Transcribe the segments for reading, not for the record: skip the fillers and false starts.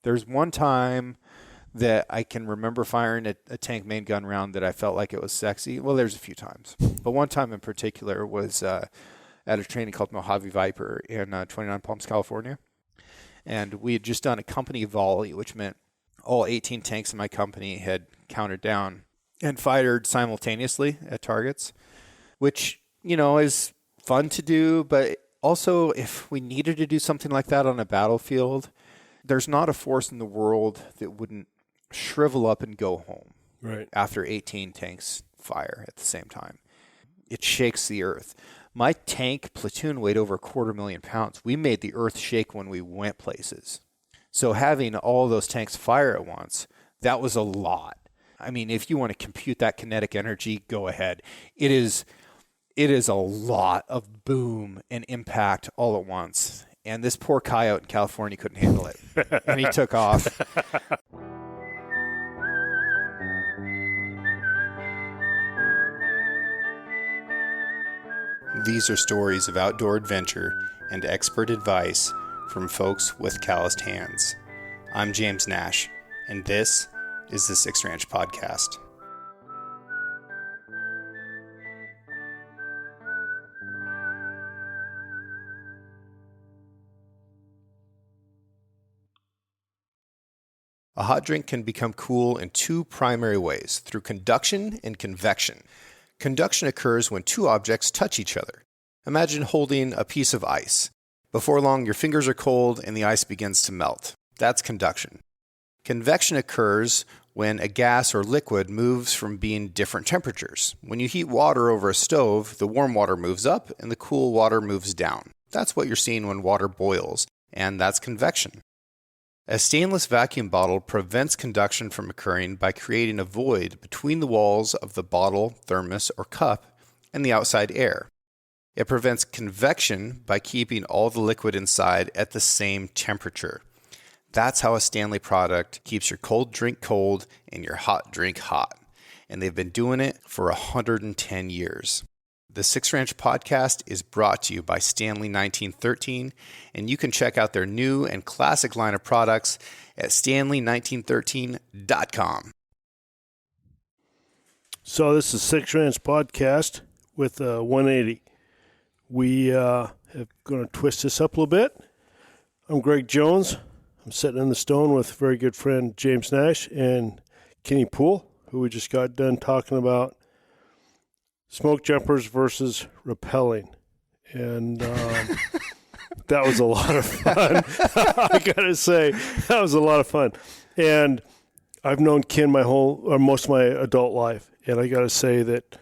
There's one time that I can remember firing a tank main gun round that I felt like it was sexy. Well, there's a few times, but one time in particular was at a training called Mojave Viper in 29 Palms, California. And we had just done a company volley, which meant all 18 tanks in my company had countered down and fired simultaneously at targets, which, is fun to do. But also, if we needed to do something like that on a battlefield, there's not a force in the world that wouldn't shrivel up and go home after 18 tanks fire at the same time. It shakes the earth. My tank platoon weighed over 250,000 pounds. We made the earth shake when we went places. So having all those tanks fire at once, that was a lot. I mean, if you want to compute that kinetic energy, go ahead. It is a lot of boom and impact all at once. And this poor coyote in California couldn't handle it. And he took off. These are stories of outdoor adventure and expert advice from folks with calloused hands. I'm James Nash, and this is the Six Ranch Podcast. A hot drink can become cool in two primary ways, through conduction and convection. Conduction occurs when two objects touch each other. Imagine holding a piece of ice. Before long, your fingers are cold and the ice begins to melt. That's conduction. Convection occurs when a gas or liquid moves from being different temperatures. When you heat water over a stove, the warm water moves up and the cool water moves down. That's what you're seeing when water boils, and that's convection. A stainless vacuum bottle prevents conduction from occurring by creating a void between the walls of the bottle, thermos, or cup and the outside air. It prevents convection by keeping all the liquid inside at the same temperature. That's how a Stanley product keeps your cold drink cold and your hot drink hot. And they've been doing it for 110 years. The Six Ranch Podcast is brought to you by Stanley 1913, and you can check out their new and classic line of products at stanley1913.com. So this is Six Ranch Podcast with 180. We are going to twist this up a little bit. I'm Greg Jones. I'm sitting in the stone with very good friend James Nash and Kenny Poole, who we just got done talking about smoke jumpers versus rappelling. And that was a lot of fun. I got to say, that was a lot of fun. And I've known Ken most of my adult life. And I got to say that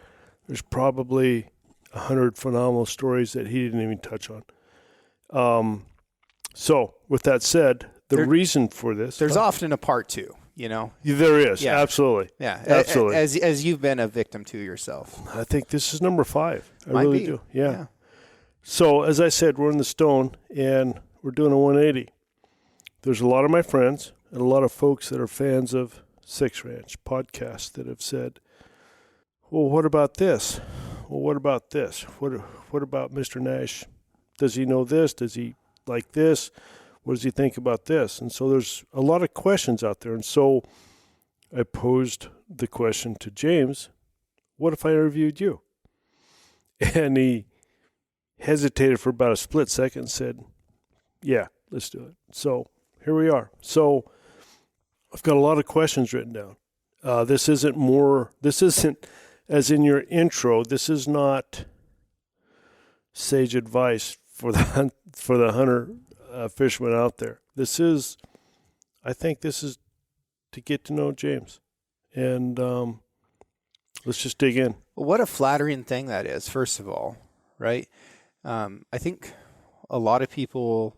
there's probably 100 phenomenal stories that he didn't even touch on. So with that said, reason for this. There's often a part two. There is. Yeah. Absolutely. Yeah. Absolutely. As you've been a victim to yourself. I think this is number 5. I Might really be. do. Yeah. So as I said, we're in the stone and we're doing a 180. There's a lot of my friends and a lot of folks that are fans of Six Ranch Podcast that have said, well, what about this? Well, what about this? What about Mr. Nash? Does he know this? Does he like this? What does he think about this? And so there's a lot of questions out there. And so I posed the question to James, what if I interviewed you? And he hesitated for about a split second and said, yeah, let's do it. So here we are. So I've got a lot of questions written down. This isn't as in your intro, this is not sage advice for the hunter fisherman out there. I think this is to get to know James. And let's just dig in. Well, what a flattering thing that is, first of all, right? I think a lot of people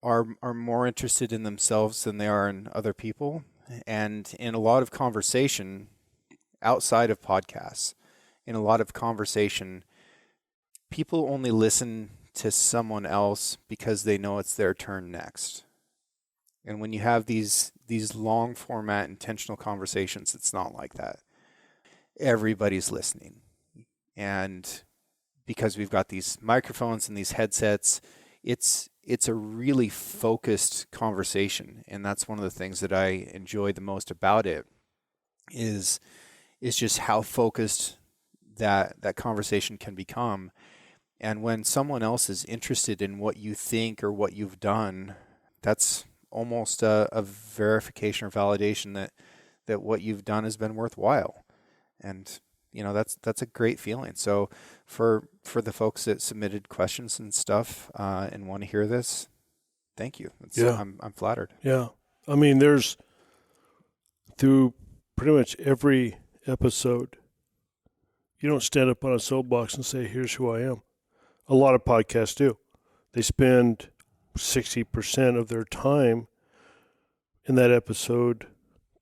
are more interested in themselves than they are in other people. And in a lot of conversation outside of podcasts, in a lot of conversation, people only listen to someone else because they know it's their turn next. And when you have these long format intentional conversations, it's not like that. Everybody's listening. And because we've got these microphones and these headsets, it's it's a really focused conversation, and that's one of the things that I enjoy the most about it is just how focused that conversation can become. And when someone else is interested in what you think or what you've done, that's almost a verification or validation that what you've done has been worthwhile. And that's a great feeling. So for the folks that submitted questions and stuff and want to hear this, thank you. I'm flattered. Yeah. I mean, there's through pretty much every episode, you don't stand up on a soapbox and say, here's who I am. A lot of podcasts do. They spend 60% of their time in that episode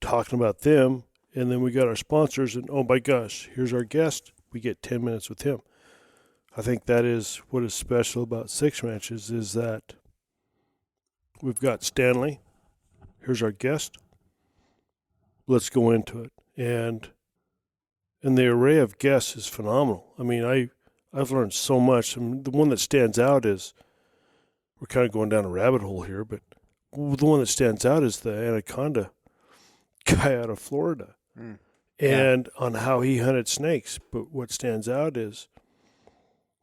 talking about them, and then we got our sponsors, and oh my gosh, here's our guest. We get 10 minutes with him. I think that is what is special about Six Ranches is that we've got Stanley. Here's our guest. Let's go into it. And the array of guests is phenomenal. I mean, I've learned so much. I mean, the one that stands out is, we're kind of going down a rabbit hole here, but the one that stands out is the anaconda guy out of Florida. And on how he hunted snakes. But what stands out is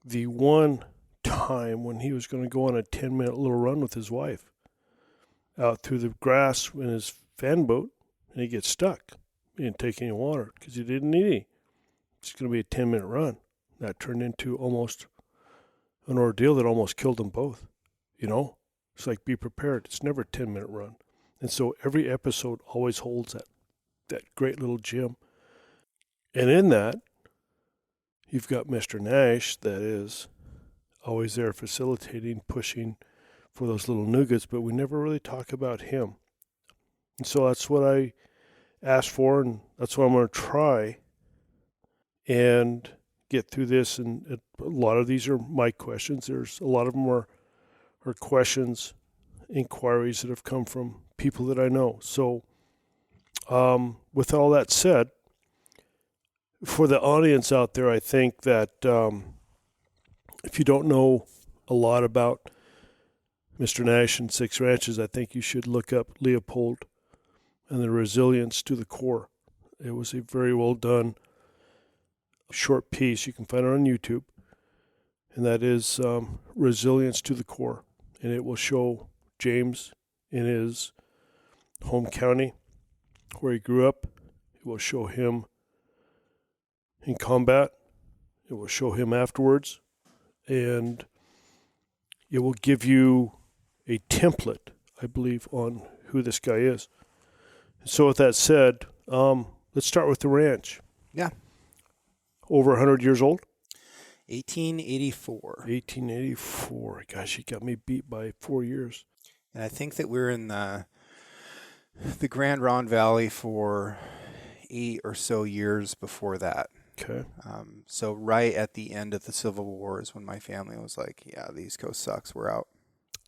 the one time when he was going to go on a 10-minute little run with his wife out through the grass in his fan boat, and he gets stuck. He didn't take any water because he didn't need any. It's going to be a 10-minute run. That turned into almost an ordeal that almost killed them both. It's like, be prepared. It's never a 10-minute run. And so every episode always holds that great little gem. And in that, you've got Mr. Nash that is always there facilitating, pushing for those little nougats, but we never really talk about him. And so that's what I asked for, and that's what I'm going to try and get through this. And a lot of these are my questions. There's a lot of them are questions, inquiries that have come from people that I know. So with all that said, for the audience out there, I think that if you don't know a lot about Mr. Nash and Six Ranches, I think you should look up Leopold and the Resilience to the Core. It was a very well done short piece. You can find it on YouTube. And that is Resilience to the Core. And it will show James in his home county where he grew up. It will show him in combat. It will show him afterwards. And it will give you a template, I believe, on who this guy is. So with that said, let's start with the ranch. Yeah. Over 100 years old? 1884. 1884. Gosh, he got me beat by 4 years. And I think that we're in the Grand Ronde Valley for 8 or so years before that. Okay. So right at the end of the Civil War is when my family was like, yeah, the East Coast sucks. We're out.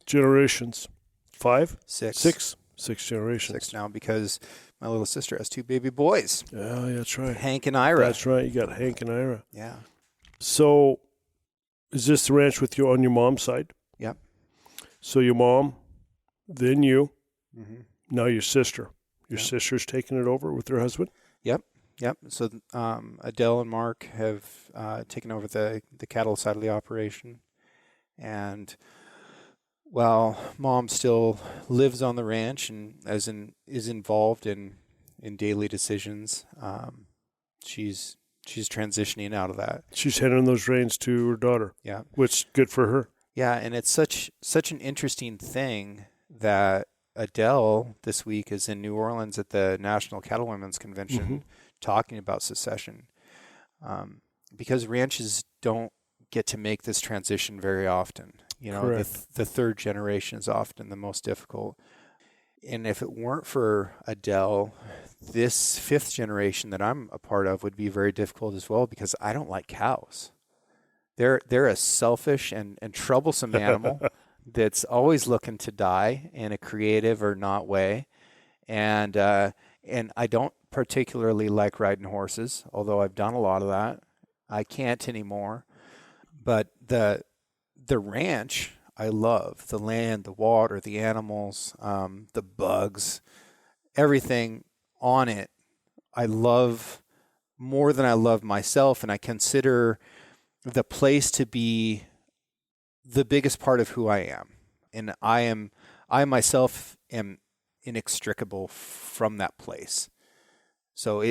Generations? 5? Six. 6? 6 generations. 6 now because my little sister has 2 baby boys. Yeah, that's right. Hank and Ira. That's right. You got Hank and Ira. Yeah. So is this the ranch with you on your mom's side? Yep. So your mom, then you, mm-hmm. Now your sister. Your sister's taking it over with her husband? Yep. So Adele and Mark have taken over the cattle side of the operation. And while Mom still lives on the ranch and is involved in daily decisions, she's transitioning out of that. She's handing those reins to her daughter. Yeah. Which is good for her. Yeah, and it's such an interesting thing that Adele this week is in New Orleans at the National Cattlewomen's Convention. Mm-hmm. Talking about secession, because ranches don't get to make this transition very often. The third generation is often the most difficult. And if it weren't for Adele, this 5th generation that I'm a part of would be very difficult as well because I don't like cows. They're a selfish and troublesome animal that's always looking to die in a creative or not way. And I don't particularly like riding horses, although I've done a lot of that. I can't anymore. But the ranch I love. The land, the water, the animals, the bugs, everything on it. I love more than I love myself, and I consider the place to be the biggest part of who I am. And I myself am inextricable from that place. So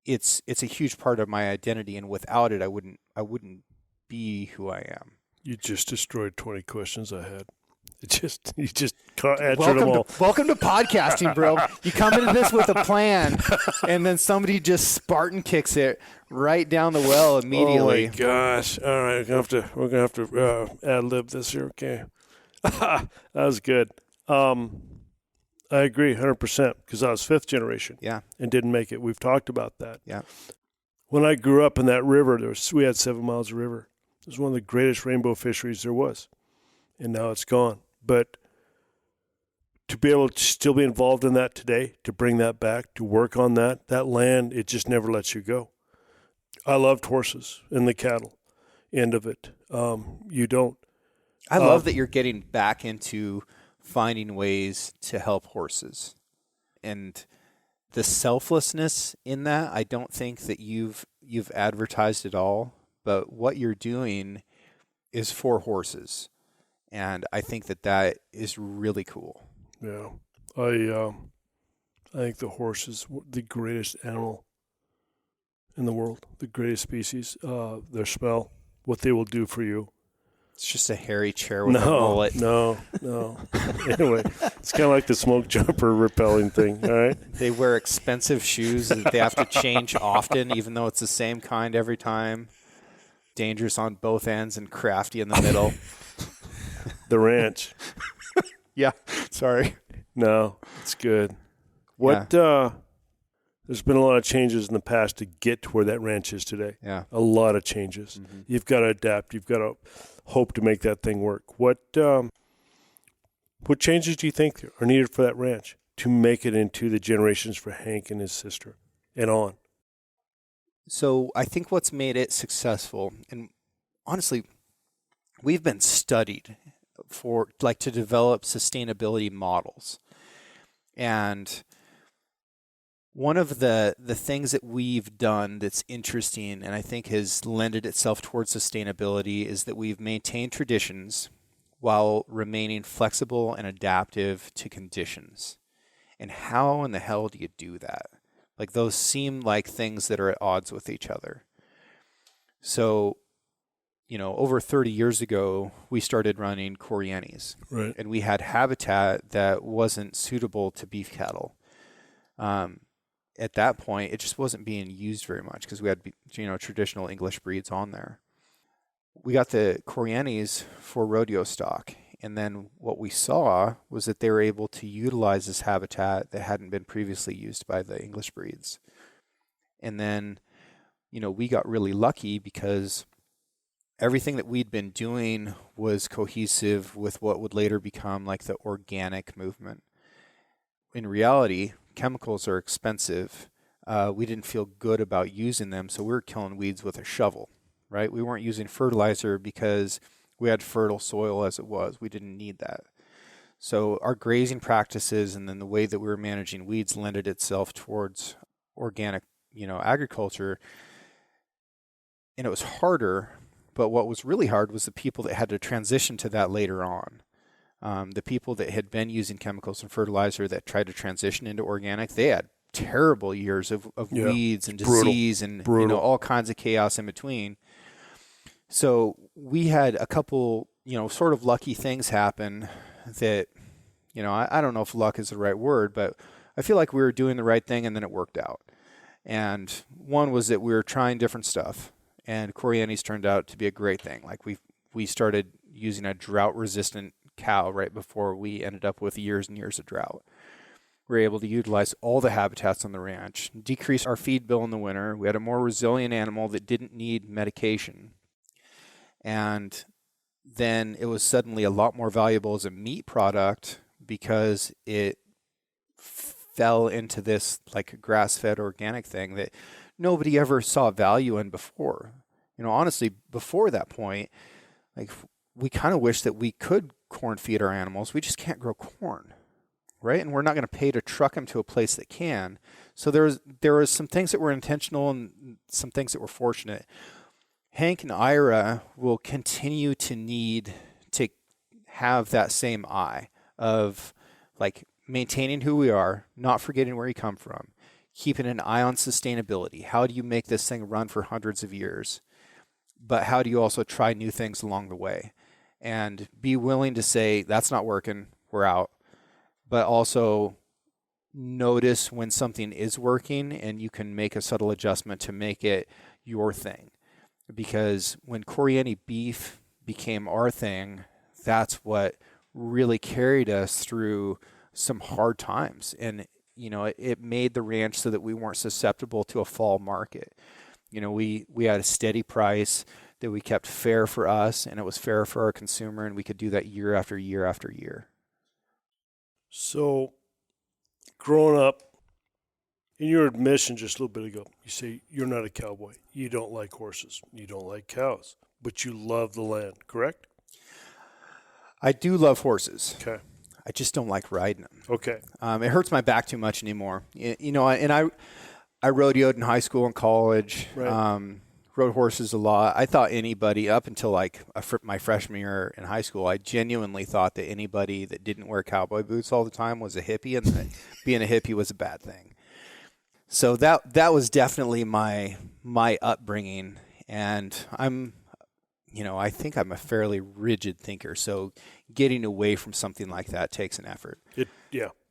it's a huge part of my identity, and without it, I wouldn't be who I am. You just destroyed 20 questions I had. You just answered them all. Welcome to podcasting, bro. You come into this with a plan, and then somebody just Spartan kicks it right down the well immediately. Oh my gosh! All right, we're gonna have to ad lib this here. Okay, that was good. I agree 100% because I was fifth generation. Yeah, and didn't make it. We've talked about that. Yeah. When I grew up in that river, we had 7 miles of river. It was one of the greatest rainbow fisheries there was, and now it's gone. But to be able to still be involved in that today, to bring that back, to work on that land, it just never lets you go. I loved horses and the cattle end of it. You don't. I love that you're getting back into finding ways to help horses. And the selflessness in that, I don't think that you've advertised at all, but what you're doing is for horses. And I think that is really cool. Yeah. I think the horse is the greatest animal in the world, the greatest species. Their smell, what they will do for you. It's just a hairy chair with a mullet. No. Anyway, it's kind of like the smoke jumper repelling thing, all right? They wear expensive shoes that they have to change often, even though it's the same kind every time. Dangerous on both ends and crafty in the middle. The ranch. Yeah, sorry. No, it's good. There's been a lot of changes in the past to get to where that ranch is today. Yeah. A lot of changes. Mm-hmm. You've got to adapt. You've got to hope to make that thing work. What changes do you think are needed for that ranch to make it into the generations for Hank and his sister and on? So I think what's made it successful, and honestly, we've been studied to develop sustainability models. And one of the things that we've done that's interesting and I think has lended itself towards sustainability is that we've maintained traditions while remaining flexible and adaptive to conditions. And how in the hell do you do that? Like, those seem like things that are at odds with each other. So, over 30 years ago, we started running Corianis. Right. And we had habitat that wasn't suitable to beef cattle. At that point, it just wasn't being used very much because we had, traditional English breeds on there. We got the Corianis for rodeo stock. And then what we saw was that they were able to utilize this habitat that hadn't been previously used by the English breeds. And then, we got really lucky because everything that we'd been doing was cohesive with what would later become like the organic movement. In reality, chemicals are expensive. We didn't feel good about using them, so we were killing weeds with a shovel, right? We weren't using fertilizer because we had fertile soil as it was. We didn't need that. So our grazing practices and then the way that we were managing weeds lended itself towards organic, agriculture. And it was harder, but what was really hard was the people that had to transition to that later on. The people that had been using chemicals and fertilizer that tried to transition into organic, they had terrible years of weeds and disease and all kinds of chaos in between. So we had a couple, sort of lucky things happen that, I don't know if luck is the right word, but I feel like we were doing the right thing and then it worked out. And one was that we were trying different stuff, and Corianis turned out to be a great thing. Like we started using a drought-resistant cow right before we ended up with years and years of drought. We were able to utilize all the habitats on the ranch, decrease our feed bill in the winter. We had a more resilient animal that didn't need medication. And then it was suddenly a lot more valuable as a meat product because it fell into this like grass-fed organic thing that nobody ever saw value in before. Honestly, before that point, like we kind of wish that we could corn feed our animals. We just can't grow corn, right? And we're not going to pay to truck them to a place that can. So there was some things that were intentional and some things that were fortunate. Hank and Ira will continue to need to have that same eye of like maintaining who we are, not forgetting where you come from, keeping an eye on sustainability. How do you make this thing run for hundreds of years? But how do you also try new things along the way and be willing to say, that's not working, we're out, but also notice when something is working and you can make a subtle adjustment to make it your thing. Because when Coriani beef became our thing, that's what really carried us through some hard times. And, it made the ranch so that we weren't susceptible to a fall market. We had a steady price that we kept fair for us, and it was fair for our consumer, and we could do that year after year after year. So, growing up, in your admission just a little bit ago, you say you're not a cowboy. You don't like horses. You don't like cows, but you love the land, correct? I do love horses. Okay. I just don't like riding them. Okay. It hurts my back too much anymore. And I rodeoed in high school and college. Right. Rode horses a lot. I thought anybody, up until like my freshman year in high school, I genuinely thought that anybody that didn't wear cowboy boots all the time was a hippie, and that being a hippie was a bad thing. So that was definitely my upbringing, and I think I'm a fairly rigid thinker. So getting away from something like that takes an effort.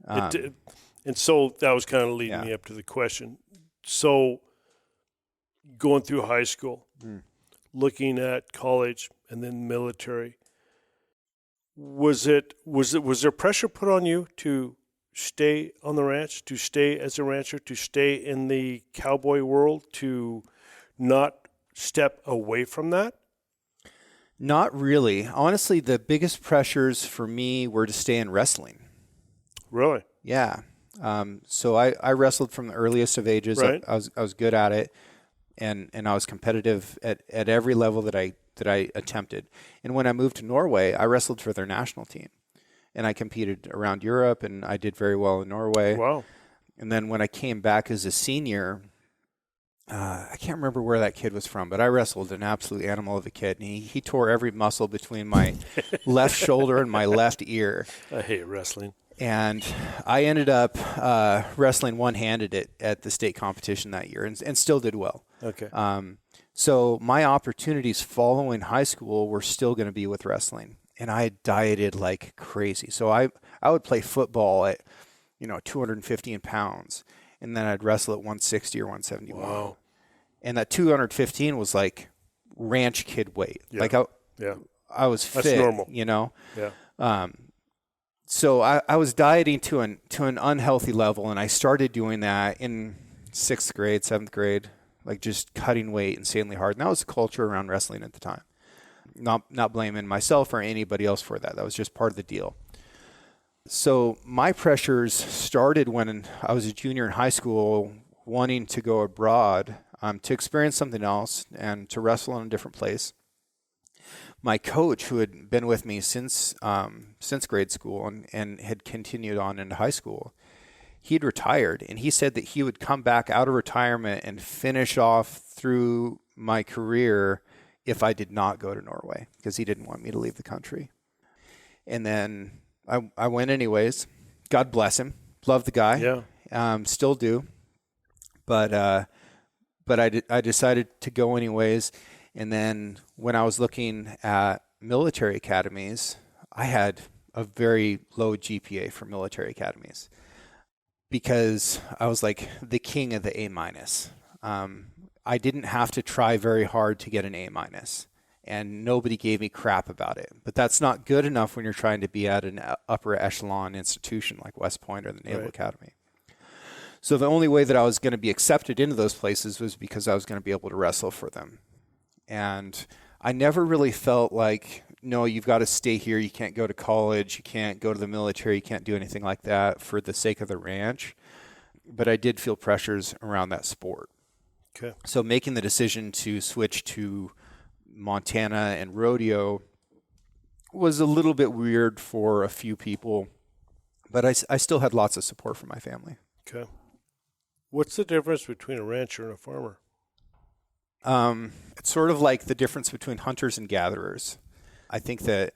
And so that was kind of leading me up to the question. So going through high school, looking at college and then military, was there pressure put on you to stay on the ranch, to stay as a rancher, to stay in the cowboy world, to not step away from that? Not really. Honestly, the biggest pressures for me were to stay in wrestling. Really? Yeah. So I wrestled from the earliest of ages. Right. I was good at it, and I was competitive at every level that I attempted. And when I moved to Norway, I wrestled for their national team, and I competed around Europe, and I did very well in Norway. Wow. And then when I came back as a senior, I can't remember where that kid was from, but I wrestled an absolute animal of a kid, and he tore every muscle between my left shoulder and my left ear. I hate wrestling. And I ended up wrestling one-handed at the state competition that year, and still did well. Okay. So my opportunities following high school were still going to be with wrestling, and I dieted like crazy. So I would play football at 215 pounds. And then I'd wrestle at 160 or 171. Wow. And that 215 was like ranch kid weight. Yeah. Like I was fit. That's normal. Yeah. So I was dieting to an unhealthy level, and I started doing that in 6th grade, 7th grade, like just cutting weight insanely hard. And that was the culture around wrestling at the time. Not blaming myself or anybody else for that. That was just part of the deal. So my pressures started when I was a junior in high school, wanting to go abroad to experience something else and to wrestle in a different place. My coach, who had been with me since grade school and had continued on into high school, he'd retired, and he said that he would come back out of retirement and finish off through my career if I did not go to Norway, because he didn't want me to leave the country. And then I went anyways. God bless him. Love the guy. Yeah. Still do. But I decided to go anyways. And then when I was looking at military academies, I had a very low GPA for military academies because I was like the king of the A-. I didn't have to try very hard to get an A-, and nobody gave me crap about it. But that's not good enough when you're trying to be at an upper echelon institution like West Point or the Naval Academy. So the only way that I was going to be accepted into those places was because I was going to be able to wrestle for them. And I never really felt like, no, you've got to stay here. You can't go to college. You can't go to the military. You can't do anything like that for the sake of the ranch. But I did feel pressures around that sport. Okay. So making the decision to switch to Montana and rodeo was a little bit weird for a few people, but I still had lots of support from my family. Okay. What's the difference between a rancher and a farmer? It's sort of like the difference between hunters and gatherers. I think that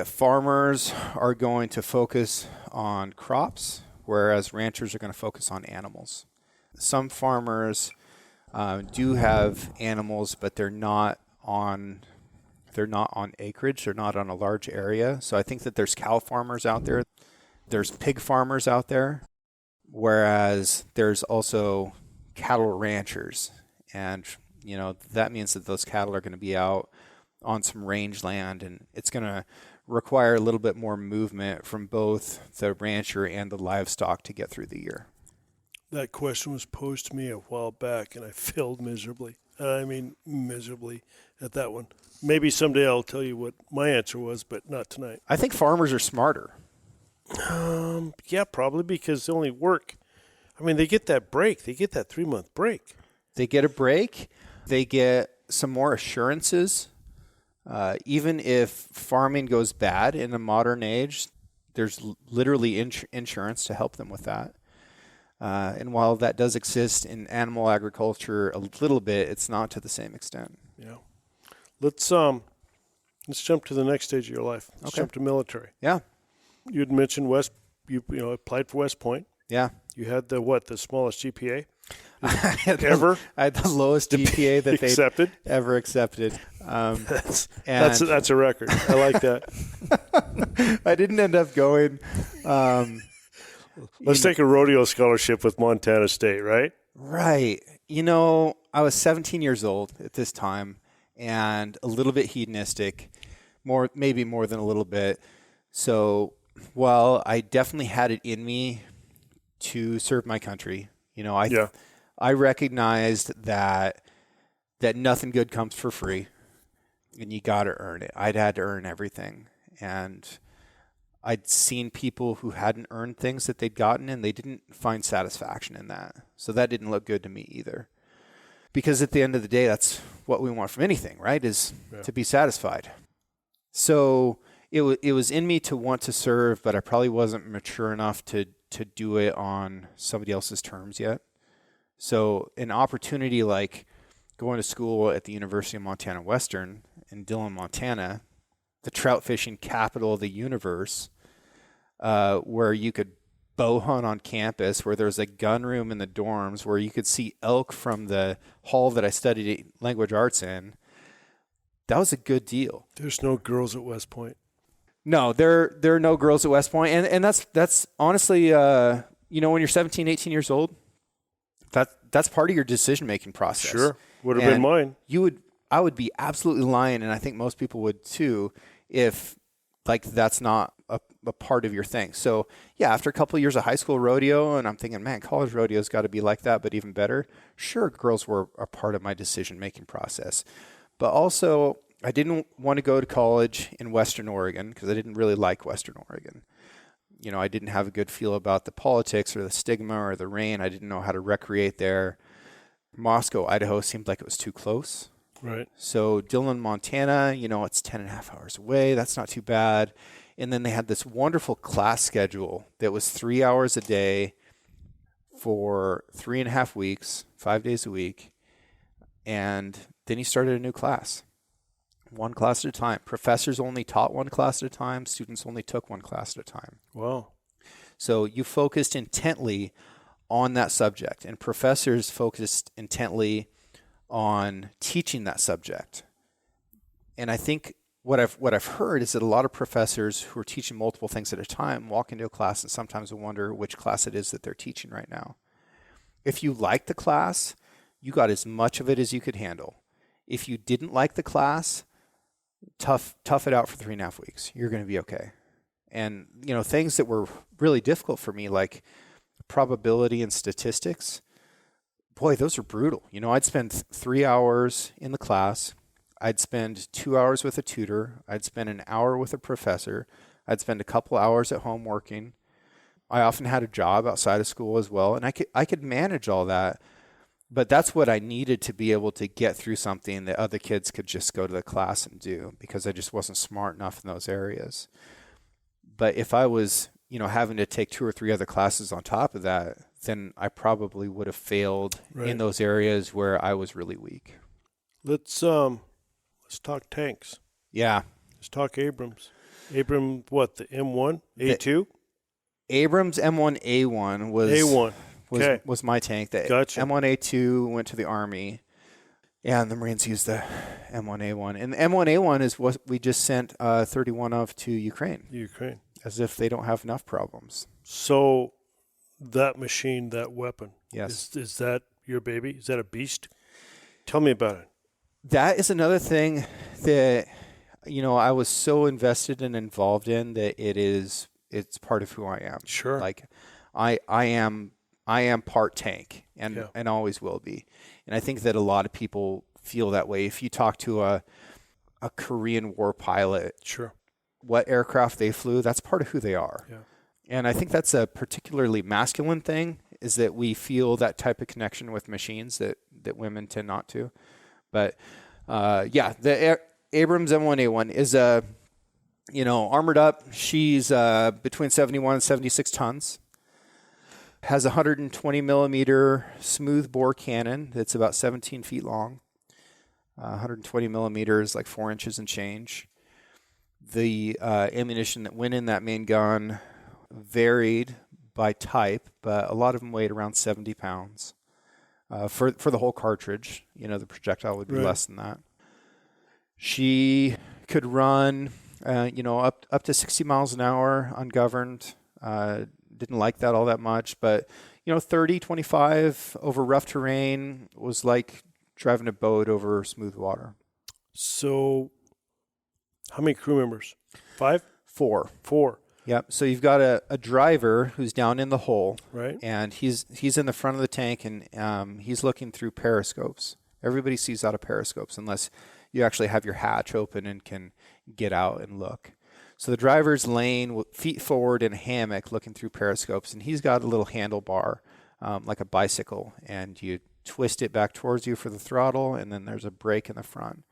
farmers are going to focus on crops, whereas ranchers are going to focus on animals. Some farmers do have animals, but they're not on acreage. They're not on a large area. So I think that there's cow farmers out there. There's pig farmers out there, whereas there's also cattle ranchers. And, that means that those cattle are going to be out on some range land, and it's going to require a little bit more movement from both the rancher and the livestock to get through the year. That question was posed to me a while back, and I failed miserably. I mean, miserably at that one. Maybe someday I'll tell you what my answer was, but not tonight. I think farmers are smarter. Yeah, probably because they only work. I mean, they get that break. They get that 3-month break. They get a break. They get some more assurances. Even if farming goes bad in a modern age, there's literally insurance to help them with that. And while that does exist in animal agriculture a little bit, it's not to the same extent. Yeah. Let's jump to the next stage of your life. Let's jump to military. Yeah. You had mentioned you applied for West Point. Yeah. You had the smallest GPA ever? I had the lowest GPA that they ever accepted. That's a record. I like that. I didn't end up going. Let's take a rodeo scholarship with Montana State, right? Right. I was 17 years old at this time and a little bit hedonistic, maybe more than a little bit. So while I definitely had it in me to serve my country, I recognized that nothing good comes for free, and you got to earn it. I'd had to earn everything, and I'd seen people who hadn't earned things that they'd gotten, and they didn't find satisfaction in that. So that didn't look good to me either. Because at the end of the day, that's what we want from anything, right? Is to be satisfied. So it was in me to want to serve, but I probably wasn't mature enough to do it on somebody else's terms yet. So an opportunity like going to school at the University of Montana Western in Dillon, Montana, the trout fishing capital of the universe, where you could bow hunt on campus, where there was a gun room in the dorms, where you could see elk from the hall that I studied language arts in. That was a good deal. There's no girls at West Point. No, there are no girls at West Point, and that's honestly, when you're 17, 18 years old, that's part of your decision making process. Sure, would have been mine. I would be absolutely lying, and I think most people would too, if that's not a part of your thing. So yeah, after a couple of years of high school rodeo, and I'm thinking, man, college rodeo's got to be like that, but even better. Sure, girls were a part of my decision making process, but also I didn't want to go to college in Western Oregon because I didn't really like Western Oregon. I didn't have a good feel about the politics or the stigma or the rain. I didn't know how to recreate there. Moscow, Idaho seemed like it was too close. Right. So Dillon, Montana, it's 10.5 hours away. That's not too bad. And then they had this wonderful class schedule that was 3 hours a day for 3.5 weeks, 5 days a week. And then he started a new class. One class at a time. Professors only taught one class at a time. Students only took one class at a time. Wow. So you focused intently on that subject, and professors focused intently on teaching that subject. And I think what I've heard is that a lot of professors who are teaching multiple things at a time walk into a class and sometimes wonder which class it is that they're teaching right now. If you liked the class, you got as much of it as you could handle. If you didn't like the class, tough it out for 3.5 weeks. You're going to be okay. And, things that were really difficult for me, like probability and statistics, boy, those are brutal. I'd spend 3 hours in the class. I'd spend 2 hours with a tutor. I'd spend an hour with a professor. I'd spend a couple hours at home working. I often had a job outside of school as well, and I could manage all that. But that's what I needed to be able to get through something that other kids could just go to the class and do, because I just wasn't smart enough in those areas. But if I was, having to take 2 or 3 other classes on top of that, then I probably would have failed in those areas where I was really weak. Let's talk tanks. Yeah. Let's talk Abrams. Abram, what, the M1? A2? Abrams M1A1 was A1. Okay. was my tank. The Gotcha. M1A2 went to the Army, and the Marines used the M1A1. And the M1A1 is what we just sent 31 of to Ukraine. As if they don't have enough problems. So that machine, that weapon, yes, is that your baby? Is that a beast? Tell me about it. That is another thing that, I was so invested and involved in that it's part of who I am. Sure. Like I am part tank and always will be. And I think that a lot of people feel that way. If you talk to a Korean War pilot, sure, what aircraft they flew, that's part of who they are. Yeah. And I think that's a particularly masculine thing, is that we feel that type of connection with machines that women tend not to. But the Abrams M1A1 is armored up. She's between 71 and 76 tons. Has a 120 millimeter smooth bore cannon that's about 17 feet long. 120 millimeters, like 4 inches and change. The ammunition that went in that main gun varied by type, but a lot of them weighed around 70 pounds. For the whole cartridge, the projectile would be less than that. She could run, up to 60 miles an hour ungoverned. Didn't like that all that much, but 30, 25 over rough terrain was like driving a boat over smooth water. So, how many crew members? 5? 4. 4. Yep. So you've got a driver who's down in the hole, right? And he's in the front of the tank, and he's looking through periscopes. Everybody sees out of periscopes unless you actually have your hatch open and can get out and look. So the driver's laying feet forward in a hammock looking through periscopes, and he's got a little handlebar like a bicycle, and you twist it back towards you for the throttle, and then there's a brake in the front.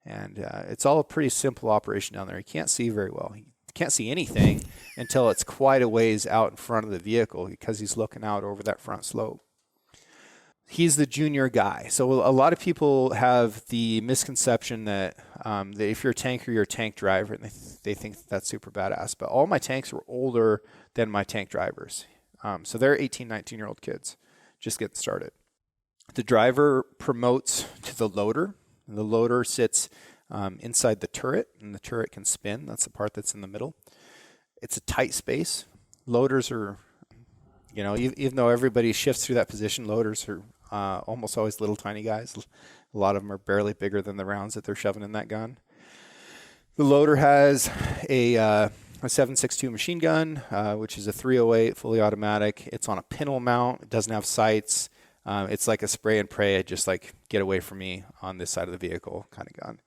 And it's all a pretty simple operation down there. You can't see very well. You can't see anything until it's quite a ways out in front of the vehicle, because he's looking out over that front slope. He's the junior guy. So a lot of people have the misconception that if you're a tanker, you're a tank driver, and they think that's super badass. But all my tanks were older than my tank drivers. So they're 18, 19-year-old kids just getting started. The driver promotes to the loader. And the loader sits inside the turret, and the turret can spin. That's the part that's in the middle. It's a tight space. Loaders are, even though everybody shifts through that position, loaders are almost always little tiny guys. A lot of them are barely bigger than the rounds that they're shoving in that gun. The loader has a 7.62 machine gun, which is a 308 fully automatic. It's on a pintle mount. It doesn't have sights. It's like a spray and pray, just like get away from me on this side of the vehicle kind of gun.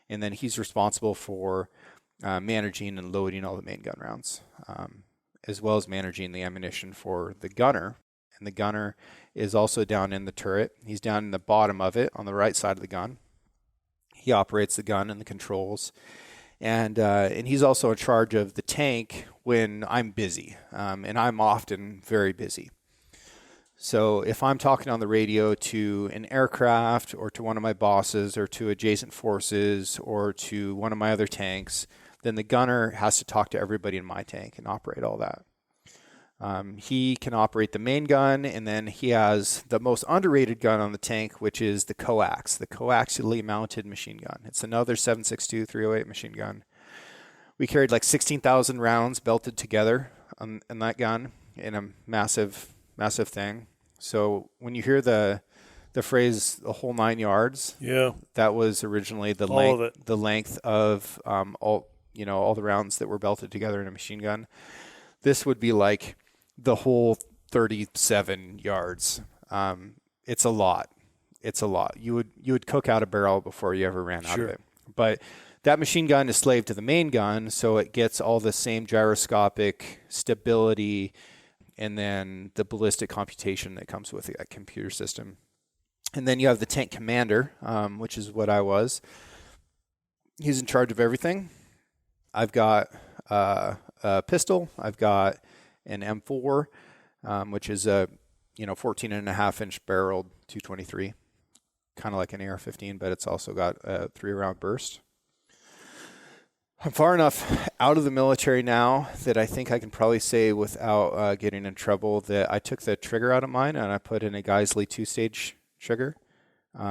And then he's responsible for managing and loading all the main gun rounds, as well as managing the ammunition for the gunner. And the gunner is also down in the turret. He's down in the bottom of it on the right side of the gun. He operates the gun and the controls. And he's also in charge of the tank when I'm busy, and I'm often very busy. So if I'm talking on the radio to an aircraft or to one of my bosses or to adjacent forces or to one of my other tanks, then the gunner has to talk to everybody in my tank and operate all that. He can operate the main gun, and then he has the most underrated gun on the tank, which is the coaxially mounted machine gun. It's another 7.62 308 machine gun. We carried like 16,000 rounds belted together in that gun in a massive thing. So when you hear the phrase "the whole 9 yards," that was originally the length of all the rounds that were belted together in a machine gun. This would be like the whole 37 yards. It's a lot. You would cook out a barrel before you ever ran out of it. But that machine gun is slave to the main gun, so it gets all the same gyroscopic stability and then the ballistic computation that comes with that computer system. And then you have the tank commander, which is what I was. He's in charge of everything. I've got a pistol. I've got an M4, which is a 14.5-inch barreled 223, kind of like an AR-15, but it's also got a 3-round burst. I'm far enough out of the military now that I think I can probably say without getting in trouble that I took the trigger out of mine and I put in a Geisley 2-stage trigger.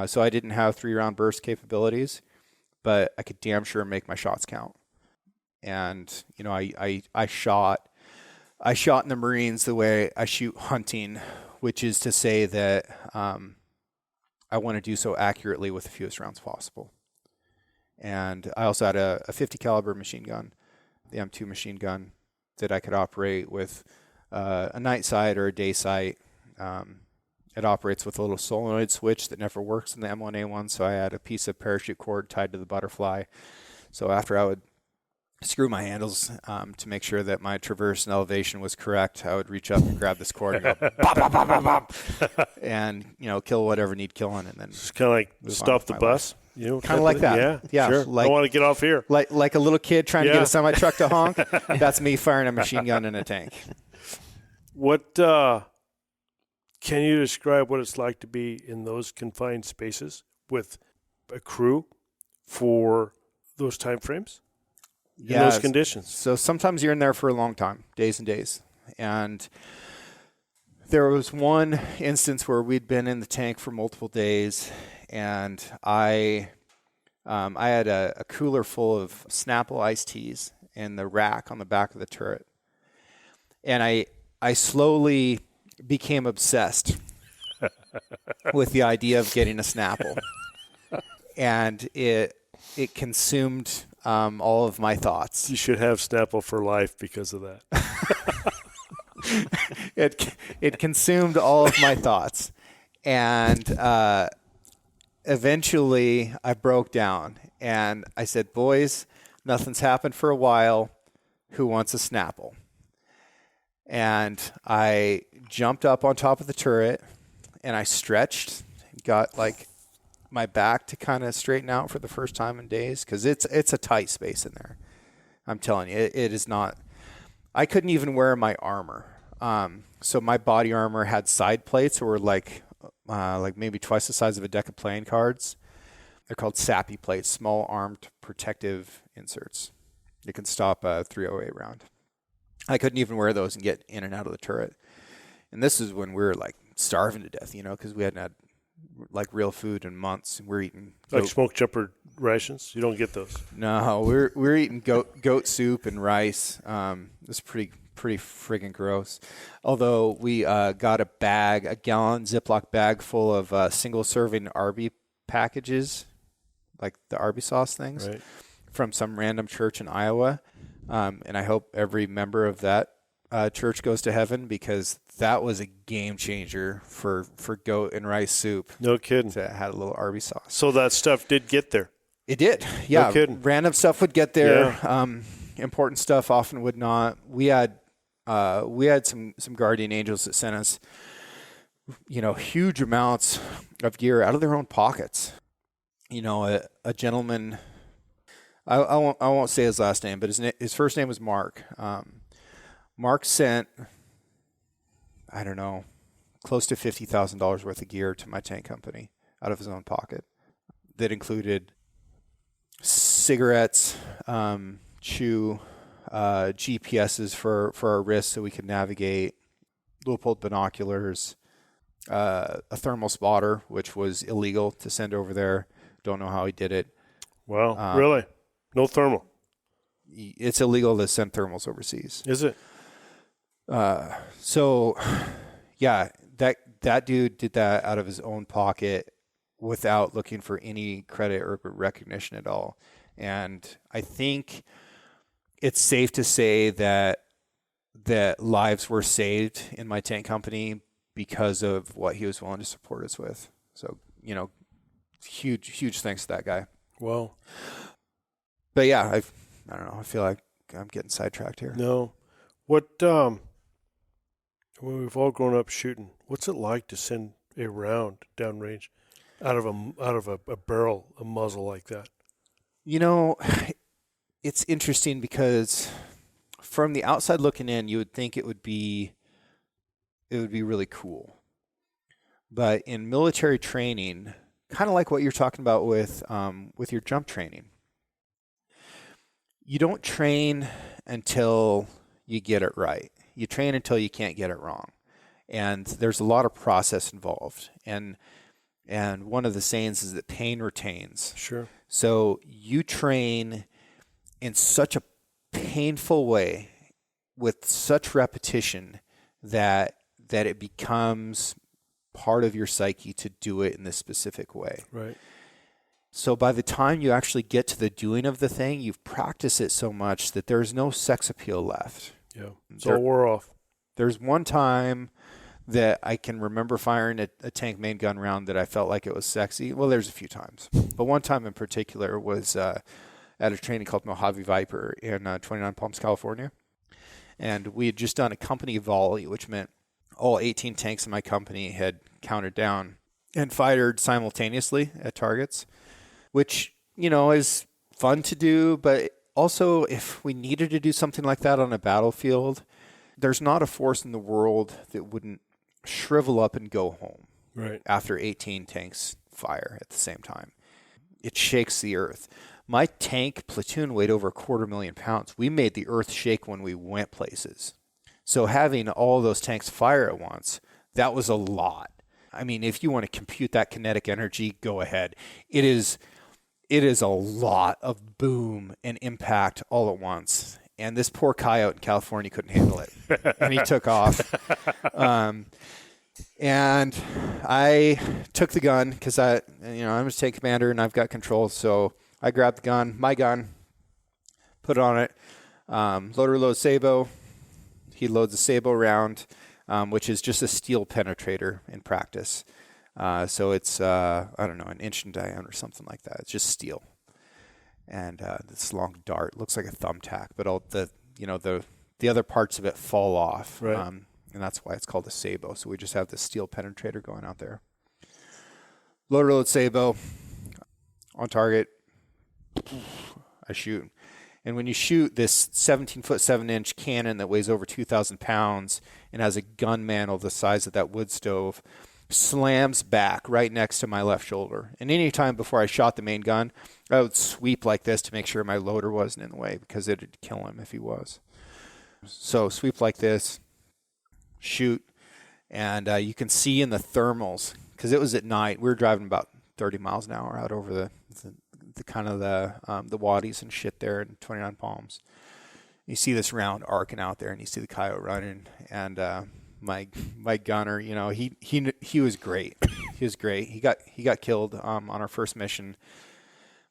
So I didn't have 3-round burst capabilities, but I could damn sure make my shots count. And, I shot in the Marines the way I shoot hunting, which is to say that I want to do so accurately with the fewest rounds possible. And I also had a 50 caliber machine gun, the M2 machine gun, that I could operate with a night sight or a day sight. It operates with a little solenoid switch that never works in the M1A1, so I had a piece of parachute cord tied to the butterfly. So after I would screw my handles to make sure that my traverse and elevation was correct, I would reach up and grab this cord and go bop, bop, bop, bop, bop, and kill whatever need killing, and then it's kind of like stop the bus. Kind of like that. Yeah. Sure. Like, I want to get off here. Like a little kid trying to get a semi-truck to honk. That's me firing a machine gun in a tank. What can you describe what it's like to be in those confined spaces with a crew for those time frames? In those conditions. So sometimes you're in there for a long time, days and days. And there was one instance where we'd been in the tank for multiple days, and I had a cooler full of Snapple iced teas in the rack on the back of the turret. And I slowly became obsessed with the idea of getting a Snapple. And it consumed all of my thoughts. You should have Snapple for life because of that. It consumed all of my thoughts. And eventually I broke down and I said, boys, nothing's happened for a while. Who wants a Snapple? And I jumped up on top of the turret and I stretched, got like my back to kind of straighten out for the first time in days, because it's a tight space in there. I'm telling you, it is not. I couldn't even wear my armor. So my body armor had side plates that were like maybe twice the size of a deck of playing cards. They're called SAPI plates, small armed protective inserts. You can stop a 308 round. I couldn't even wear those and get in and out of the turret. And this is when we were like starving to death, because we hadn't had like real food in months. We're eating like smoke jumper rations. You don't get those. No, we're eating goat soup and rice. It's pretty friggin' gross. Although we got a gallon Ziploc bag full of single serving Arby packages, like the Arby sauce things, right, from some random church in Iowa. And I hope every member of that church goes to heaven, because that was a game changer for goat and rice soup. No kidding. That had a little Arby sauce. So that stuff did get there. It did. Yeah. No kidding. Random stuff would get there. Yeah. Important stuff often would not. We had some guardian angels that sent us, huge amounts of gear out of their own pockets. A gentleman, I won't say his last name, but his first name was Mark. Mark sent, I don't know, close to $50,000 worth of gear to my tank company out of his own pocket. That included cigarettes, chew, GPSs for our wrists so we could navigate, Leupold binoculars, a thermal spotter, which was illegal to send over there. Don't know how he did it. Wow, really? No thermal? It's illegal to send thermals overseas. Is it? So, yeah, that dude did that out of his own pocket without looking for any credit or recognition at all. And I think it's safe to say that lives were saved in my tank company because of what he was willing to support us with. So, huge thanks to that guy. Wow. But yeah, I don't know. I feel like I'm getting sidetracked here. No. What, when we've all grown up shooting, what's it like to send a round downrange out of a barrel, a muzzle like that? You know, it's interesting because from the outside looking in, you would think it would be really cool. But in military training, kind of like what you're talking about with your jump training, you don't train until you get it right. You train until you can't get it wrong. And there's a lot of process involved. And one of the sayings is that pain retains. Sure. So you train in such a painful way with such repetition that it becomes part of your psyche to do it in this specific way. Right. So by the time you actually get to the doing of the thing, you've practiced it so much that there's no sex appeal left. Yeah. It's all wore off. There's one time that I can remember firing a tank main gun round that I felt like it was sexy. Well, there's a few times. But one time in particular was at a training called Mojave Viper in 29 Palms, California. And we had just done a company volley, which meant all 18 tanks in my company had counted down and fired simultaneously at targets, which, is fun to do. But also, if we needed to do something like that on a battlefield, there's not a force in the world that wouldn't shrivel up and go home after 18 tanks fire at the same time. It shakes the earth. My tank platoon weighed over 250,000 pounds. We made the earth shake when we went places. So having all those tanks fire at once, that was a lot. I mean, if you want to compute that kinetic energy, go ahead. It is a lot of boom and impact all at once. And this poor coyote in California couldn't handle it. And he took off. And I took the gun because I'm a tank commander and I've got control. So I grabbed the gun, my gun, put it on it, loader load Sabo. He loads a Sabo round, which is just a steel penetrator in practice. So it's, an inch in diameter or something like that. It's just steel. And this long dart looks like a thumbtack, but all the other parts of it fall off. Right. And that's why it's called a Sabo. So we just have this steel penetrator going out there. Loader load Sabo on target. I shoot. And when you shoot this 17-foot, 7-inch cannon that weighs over 2,000 pounds and has a gun mantle the size of that wood stove, slams back right next to my left shoulder. And any time before I shot the main gun, I would sweep like this to make sure my loader wasn't in the way because it would kill him if he was. So sweep like this, shoot, and you can see in the thermals, because it was at night, we were driving about 30 miles an hour out over the kind of the wadis and shit there in 29 Palms. You see this round arcing out there, and you see the coyote running, and my gunner, he was great. He was great. He got killed on our first mission.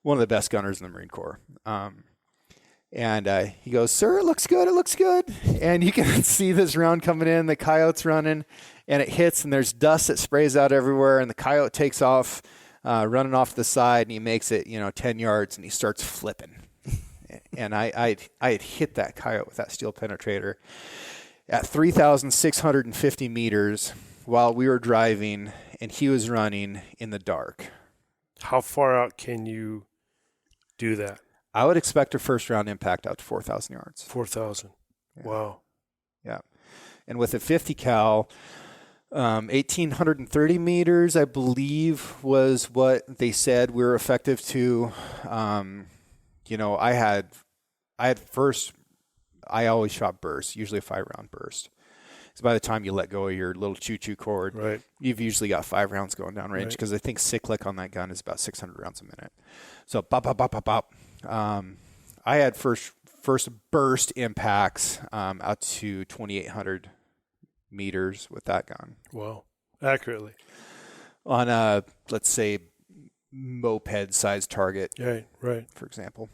One of the best gunners in the Marine Corps. And he goes, "Sir, it looks good. It looks good." And you can see this round coming in. The coyote's running, and it hits, and there's dust that sprays out everywhere. And the coyote takes off, running off the side, and he makes it, 10 yards, and he starts flipping. And I had hit that coyote with that steel penetrator at 3,650 meters while we were driving, and he was running in the dark. How far out can you do that? I would expect a first round impact out to 4,000 yards. 4,000. Yeah. Wow. Yeah. And with a 50 cal, 1,830 meters, I believe, was what they said we were effective to. I always shot bursts, usually a 5-round burst. So by the time you let go of your little choo-choo cord, right, you've usually got 5 rounds going down range, because I think cyclic on that gun is about 600 rounds a minute. So pop, pop, pop, pop, pop. I had first burst impacts out to 2,800 meters with that gun. Wow. Accurately. On a, let's say, moped-sized target. Right. For example.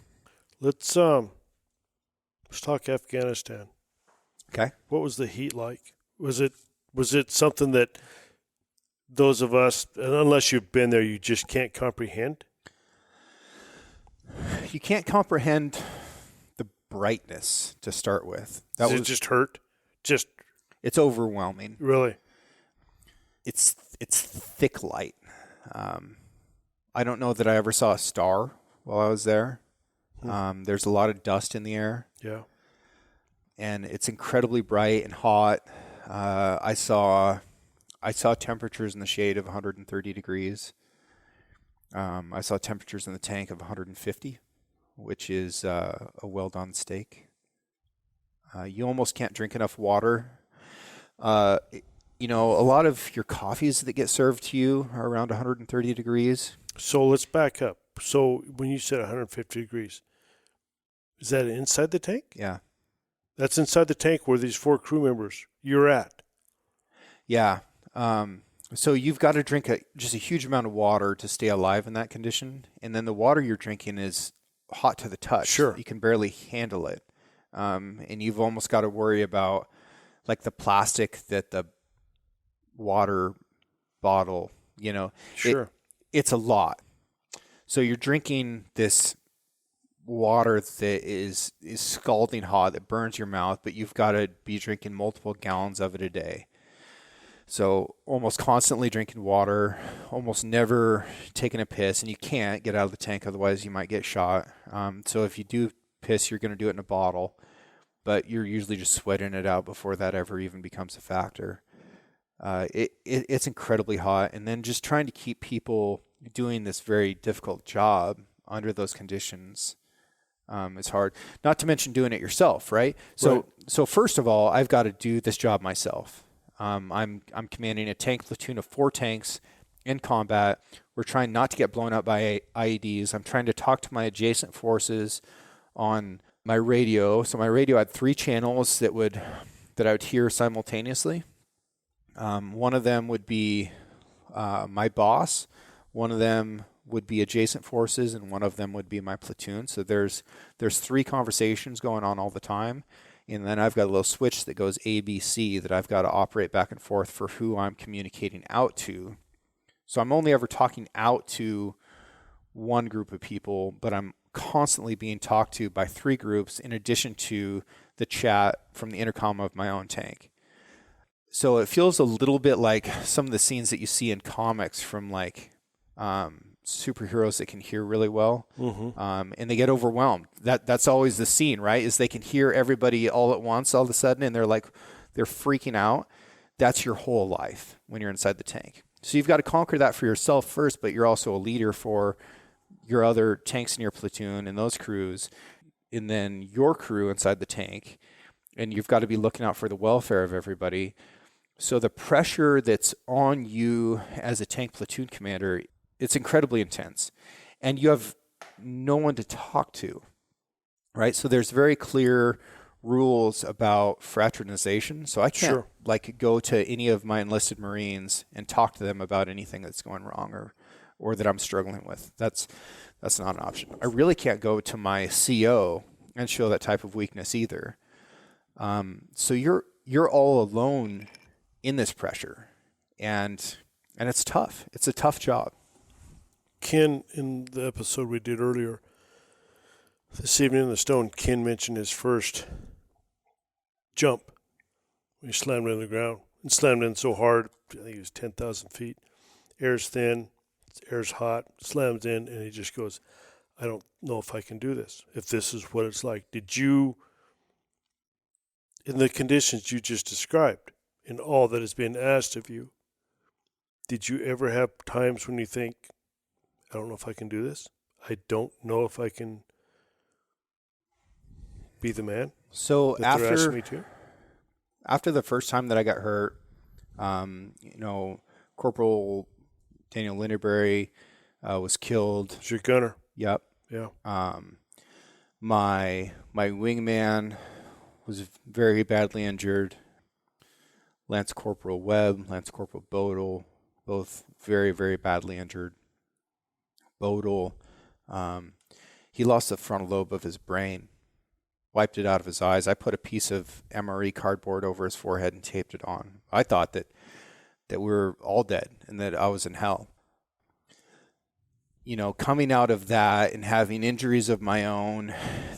Let's talk Afghanistan. Okay. What was the heat like? Was it something that those of us, and unless you've been there, you just can't comprehend? You can't comprehend the brightness to start with. Does it just hurt? It's overwhelming. Really? It's thick light. I don't know that I ever saw a star while I was there. There's a lot of dust in the air. Yeah. And it's incredibly bright and hot. I saw temperatures in the shade of 130 degrees. I saw temperatures in the tank of 150, which is a well-done steak. You almost can't drink enough water. A lot of your coffees that get served to you are around 130 degrees. So let's back up. So when you said 150 degrees, is that inside the tank? Yeah. That's inside the tank where these 4 crew members you're at. Yeah. So you've got to drink just a huge amount of water to stay alive in that condition. And then the water you're drinking is hot to the touch. Sure. You can barely handle it. And you've almost got to worry about like the plastic that the water bottle, Sure. It's a lot. So you're drinking this water that is scalding hot, that burns your mouth, but you've got to be drinking multiple gallons of it a day. So almost constantly drinking water, almost never taking a piss, and you can't get out of the tank, otherwise you might get shot. So if you do piss, you're going to do it in a bottle, but you're usually just sweating it out before that ever even becomes a factor. It's incredibly hot, and then just trying to keep people doing this very difficult job under those conditions is hard. Not to mention doing it yourself, right? So first of all, I've got to do this job myself. I'm commanding a tank platoon of 4 tanks in combat. We're trying not to get blown up by IEDs. I'm trying to talk to my adjacent forces on my radio. So my radio had 3 channels that I would hear simultaneously. One of them would be my boss. One of them would be adjacent forces, and one of them would be my platoon. So there's 3 conversations going on all the time. And then I've got a little switch that goes ABC that I've got to operate back and forth for who I'm communicating out to. So I'm only ever talking out to one group of people, but I'm constantly being talked to by 3 groups in addition to the chat from the intercom of my own tank. So it feels a little bit like some of the scenes that you see in comics from like superheroes that can hear really well, and they get overwhelmed. That's always the scene, right? Is they can hear everybody all at once all of a sudden, and they're freaking out. That's your whole life when you're inside the tank. So you've got to conquer that for yourself first, but you're also a leader for your other tanks in your platoon and those crews, and then your crew inside the tank, and you've got to be looking out for the welfare of everybody. So the pressure that's on you as a tank platoon commander, it's incredibly intense, and you have no one to talk to, right? So there's very clear rules about fraternization. So I can't go to any of my enlisted Marines and talk to them about anything that's going wrong or that I'm struggling with. That's not an option. I really can't go to my CO and show that type of weakness either. So you're all alone in this pressure, and it's tough. It's a tough job. Ken, in the episode we did earlier this evening in the Stone, Ken mentioned his first jump when he slammed in the ground and slammed in so hard. I think it was 10,000 feet. Air's thin, air's hot, slams in, and he just goes, I don't know if I can do this, if this is what it's like. Did you, in the conditions you just described, in all that has been asked of you, did you ever have times when you think, I don't know if I can do this? I don't know if I can be the man? So that they're asking me to? After the first time that I got hurt, Corporal Daniel Linderberry was killed. It's your gunner. Yep. Yeah. My wingman was very badly injured. Lance Corporal Webb, Lance Corporal Bodel, both very, very badly injured. Bodel, he lost the frontal lobe of his brain, wiped it out of his eyes. I put a piece of MRE cardboard over his forehead and taped it on. I thought that we were all dead and that I was in hell. Coming out of that and having injuries of my own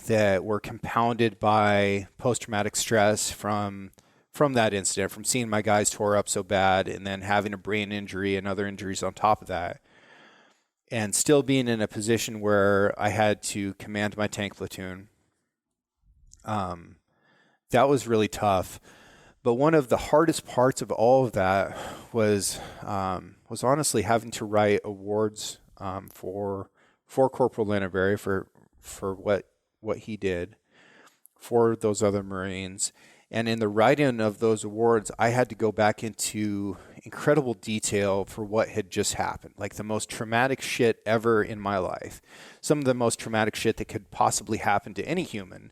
that were compounded by post-traumatic stress from that incident, from seeing my guys tore up so bad and then having a brain injury and other injuries on top of that. and still being in a position where I had to command my tank platoon. That was really tough. But one of the hardest parts of all of that was honestly having to write awards for Corporal Linneberry for what he did for those other Marines. And in the writing of those awards, I had to go back into incredible detail for what had just happened, like the most traumatic shit ever in my life, some of the most traumatic shit that could possibly happen to any human.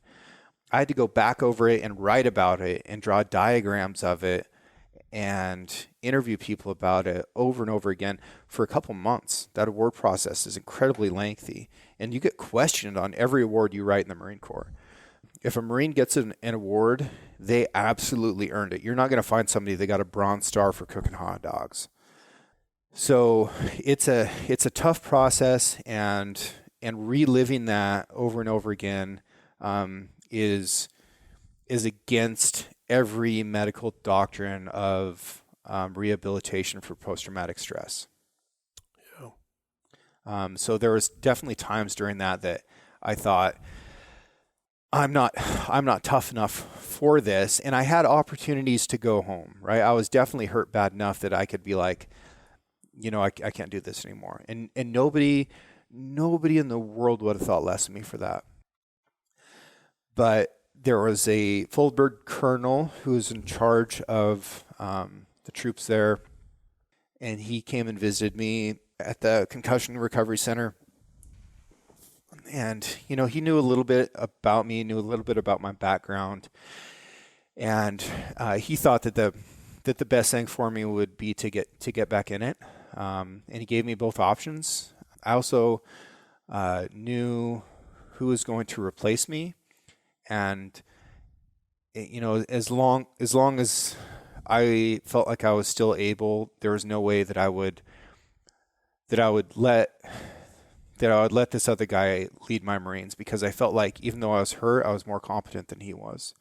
I had to go back over it and write about it and draw diagrams of it and interview people about it over and over again for a couple months. That award process is incredibly lengthy, and you get questioned on every award you write in the Marine Corps. If a Marine gets an award, they absolutely earned it. You're not going to find somebody that got a Bronze Star for cooking hot dogs. So it's a tough process, and reliving that over and over again is against every medical doctrine of rehabilitation for post-traumatic stress. Yeah. So there was definitely times during that I thought, I'm not tough enough for this. And I had opportunities to go home, right? I was definitely hurt bad enough that I could be like, I can't do this anymore. And nobody in the world would have thought less of me for that. But there was a full bird colonel who was in charge of the troops there. And he came and visited me at the Concussion Recovery Center. And, he knew a little bit about me, knew a little bit about my background. And he thought that the best thing for me would be to get back in it. And he gave me both options. I also knew who was going to replace me. And, as long as I felt like I was still able, there was no way that I would let this other guy lead my Marines, because I felt like even though I was hurt, I was more competent than he was.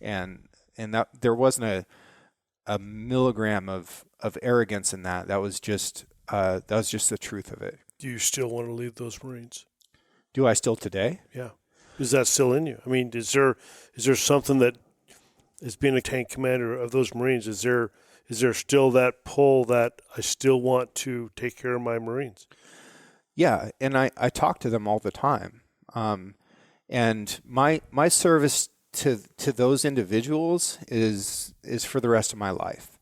And that there wasn't a milligram of arrogance in that. That was just the truth of it. Do you still want to lead those Marines? Do I still today? Yeah. Is that still in you? I mean, is there something that, as being a tank commander of those Marines, is there still that pull that I still want to take care of my Marines? Yeah, and I talk to them all the time. And my service to those individuals is for the rest of my life.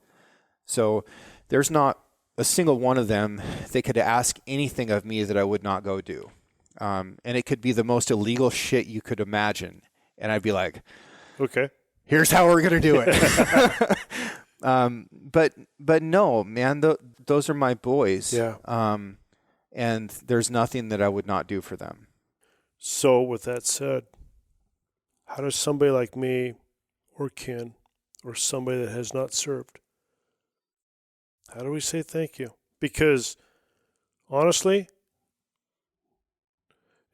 So there's not a single one of them that could ask anything of me that I would not go do. And it could be the most illegal shit you could imagine. And I'd be like, okay, here's how we're going to do it. But no, man, those are my boys. Yeah. And there's nothing that I would not do for them. So with that said, how does somebody like me or Ken or somebody that has not served, how do we say thank you? Because honestly,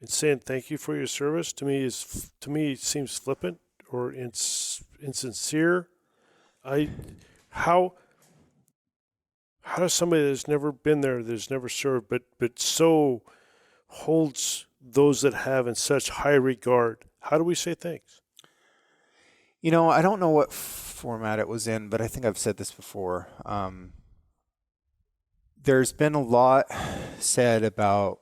and saying thank you for your service to me seems flippant or insincere. How does somebody that's never been there, that's never served, but so holds those that have in such high regard, how do we say thanks? I don't know what format it was in, but I think I've said this before. There's been a lot said about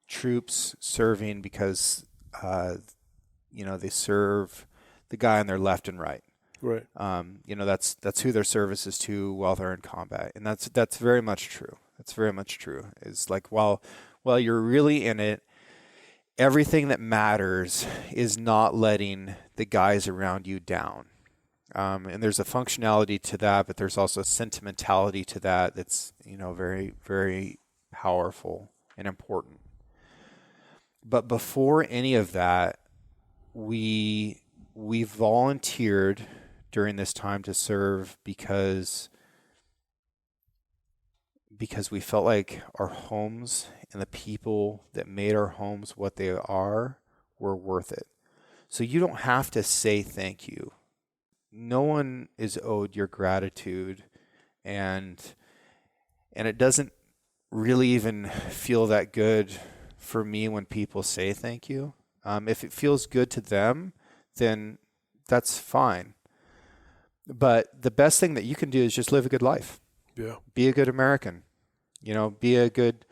troops serving because, they serve the guy on their left and right. Right. That's who their service is to while they're in combat. And that's very much true. That's very much true. It's like while you're really in it, everything that matters is not letting the guys around you down. And there's a functionality to that, but there's also a sentimentality to that that's, very, very powerful and important. But before any of that, we volunteered during this time to serve because we felt like our homes and the people that made our homes what they are were worth it. So you don't have to say thank you. No one is owed your gratitude, and it doesn't really even feel that good for me when people say thank you. If it feels good to them, then that's fine. But the best thing that you can do is just live a good life. Yeah. Be a good American. Be a good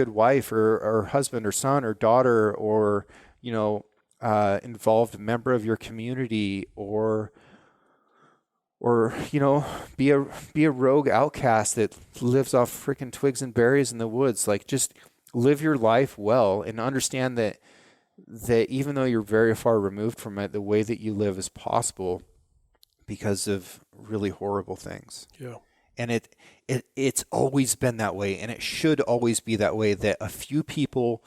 wife or husband or son or daughter or, involved member of your community or be a rogue outcast that lives off freaking twigs and berries in the woods. Like, just live your life well and understand that even though you're very far removed from it, the way that you live is possible because of really horrible things. Yeah. And it's always been that way, and it should always be that way, that a few people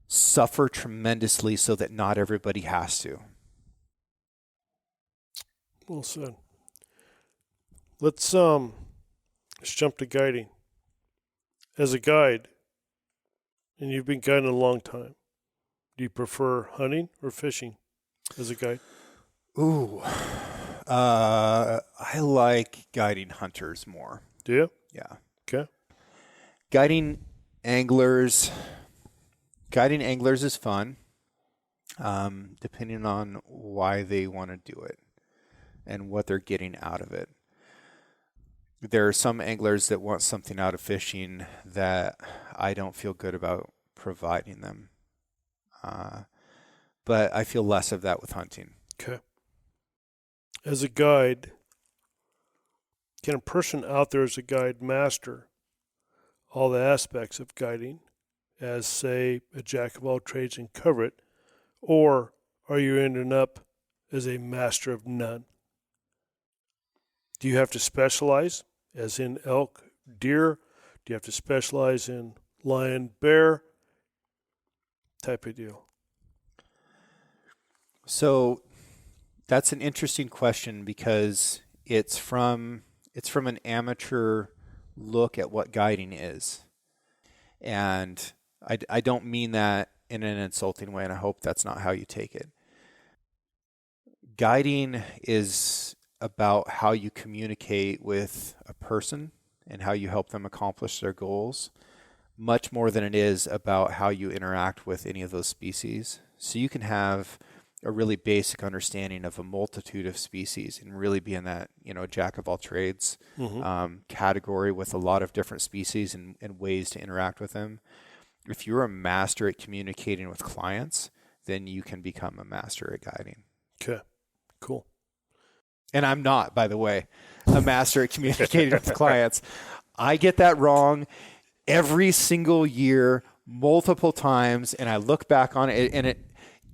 suffer tremendously so that not everybody has to. Well said. Let's jump to guiding. As a guide, and you've been guiding a long time, do you prefer hunting or fishing as a guide? Ooh. I like guiding hunters more. Do you? Yeah. Okay. Guiding anglers is fun, depending on why they want to do it and what they're getting out of it. There are some anglers that want something out of fishing that I don't feel good about providing them. But I feel less of that with hunting. Okay. As a guide, can a person out there as a guide master all the aspects of guiding as, say, a jack of all trades and cover it, or are you ending up as a master of none? Do you have to specialize, as in elk, deer? Do you have to specialize in lion, bear type of deal? So that's an interesting question because it's from an amateur look at what guiding is. And I don't mean that in an insulting way, and I hope that's not how you take it. Guiding is about how you communicate with a person and how you help them accomplish their goals, much more than it is about how you interact with any of those species. So you can have a really basic understanding of a multitude of species and really be in that, jack of all trades category with a lot of different species and ways to interact with them. If you're a master at communicating with clients, then you can become a master at guiding. Okay, cool. And I'm not, by the way, a master at communicating with clients. I get that wrong every single year, multiple times, and I look back on it, and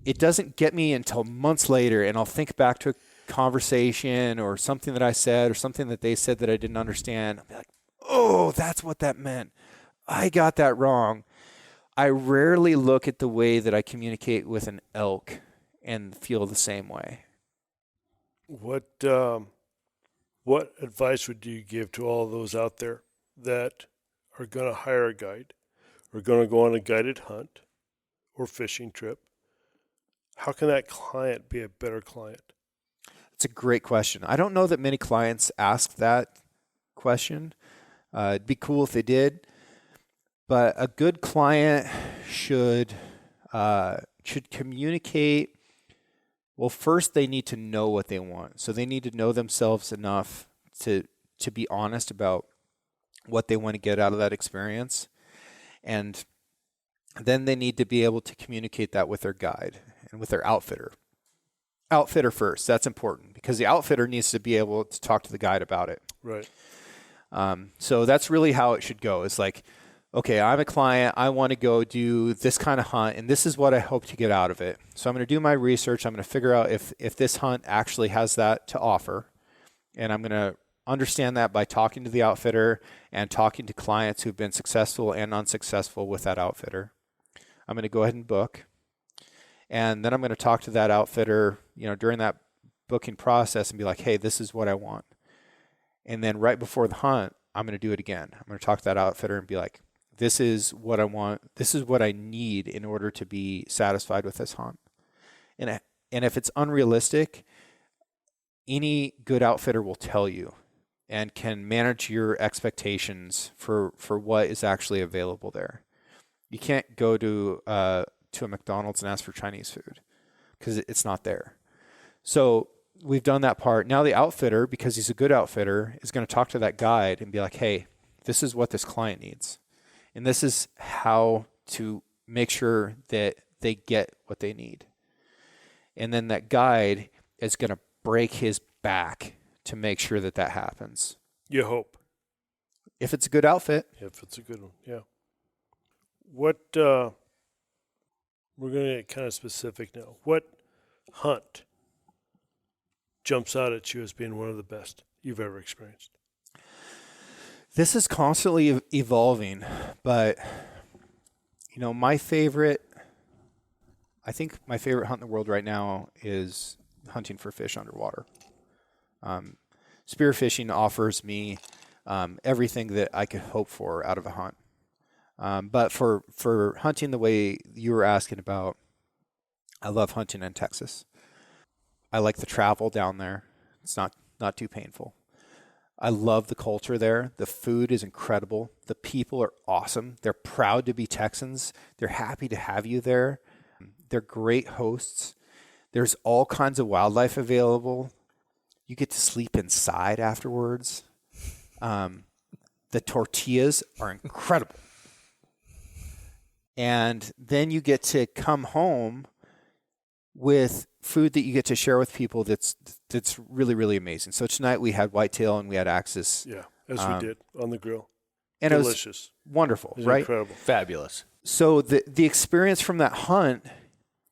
it doesn't get me until months later, and I'll think back to a conversation or something that I said or something that they said that I didn't understand. I'll be like, oh, that's what that meant. I got that wrong. I rarely look at the way that I communicate with an elk and feel the same way. What advice would you give to all those out there that are going to hire a guide or going to go on a guided hunt or fishing trip? How can that client be a better client? It's a great question. I don't know that many clients ask that question. It'd be cool if they did. But a good client should communicate. Well, first they need to know what they want. So they need to know themselves enough to be honest about what they want to get out of that experience. And then they need to be able to communicate that with their guide and with their outfitter. Outfitter first. That's important because the outfitter needs to be able to talk to the guide about it. Right. So that's really how it should go. It's like, okay, I'm a client. I want to go do this kind of hunt, and this is what I hope to get out of it. So I'm going to do my research. I'm going to figure out if this hunt actually has that to offer, and I'm going to understand that by talking to the outfitter and talking to clients who've been successful and unsuccessful with that outfitter. I'm going to go ahead and book, and then I'm going to talk to that outfitter, during that booking process and be like, hey, this is what I want. And then right before the hunt, I'm going to do it again. I'm going to talk to that outfitter and be like, this is what I want. This is what I need in order to be satisfied with this hunt. And if it's unrealistic, any good outfitter will tell you. and can manage your expectations for what is actually available there. You can't go to a McDonald's and ask for Chinese food because it's not there. So we've done that part. Now the outfitter, because he's a good outfitter, is going to talk to that guide and be like, hey, this is what this client needs. And this is how to make sure that they get what they need. And then that guide is going to break his back to make sure that happens. You hope. If it's a good outfit. If it's a good one, yeah. What, we're going to get kind of specific now. What hunt jumps out at you as being one of the best you've ever experienced? This is constantly evolving, but, my favorite hunt in the world right now is hunting for fish underwater. Spearfishing offers me everything that I could hope for out of a hunt. But for hunting the way you were asking about, I love hunting in Texas. I like the travel down there. It's not too painful. I love the culture there. The food is incredible. The people are awesome. They're proud to be Texans. They're happy to have you there. They're great hosts. There's all kinds of wildlife available. You get to sleep inside afterwards. The tortillas are incredible. And then you get to come home with food that you get to share with people that's really, really amazing. So tonight we had whitetail and we had axis. Yeah, as we did on the grill. And delicious. It was wonderful, It was right? Incredible. Fabulous. So the experience from that hunt,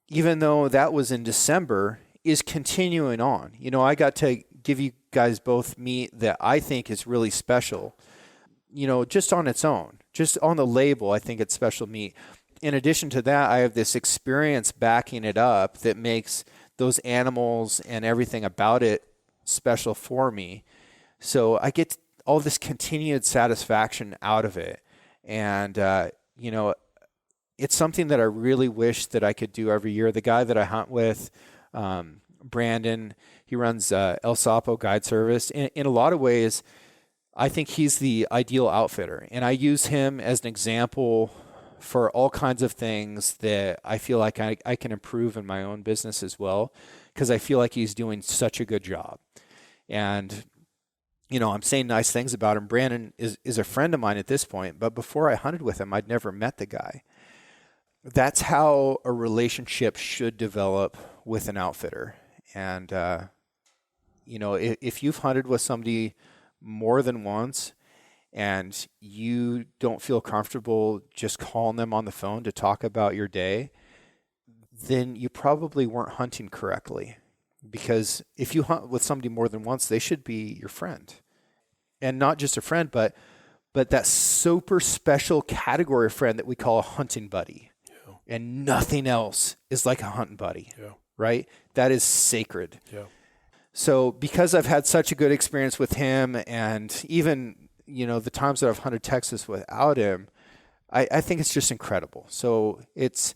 even though that was in December, is continuing on. I got to give you guys both meat that I think is really special, just on its own. Just on the label, I think it's special meat. In addition to that, I have this experience backing it up that makes those animals and everything about it special for me. So I get all this continued satisfaction out of it. And, it's something that I really wish that I could do every year. The guy that I hunt with, Brandon, he runs El Sapo Guide Service. In a lot of ways, I think he's the ideal outfitter. And I use him as an example for all kinds of things that I feel like I can improve in my own business as well, because I feel like he's doing such a good job. And, I'm saying nice things about him. Brandon is a friend of mine at this point, but before I hunted with him, I'd never met the guy. That's how a relationship should develop with an outfitter. And, if you've hunted with somebody more than once and you don't feel comfortable just calling them on the phone to talk about your day, then you probably weren't hunting correctly. Because if you hunt with somebody more than once, they should be your friend. And not just a friend, but that super special category of friend that we call a hunting buddy. Yeah. And nothing else is like a hunting buddy. Yeah. Right? That is sacred. Yeah. So because I've had such a good experience with him, and even, the times that I've hunted Texas without him, I think it's just incredible. So it's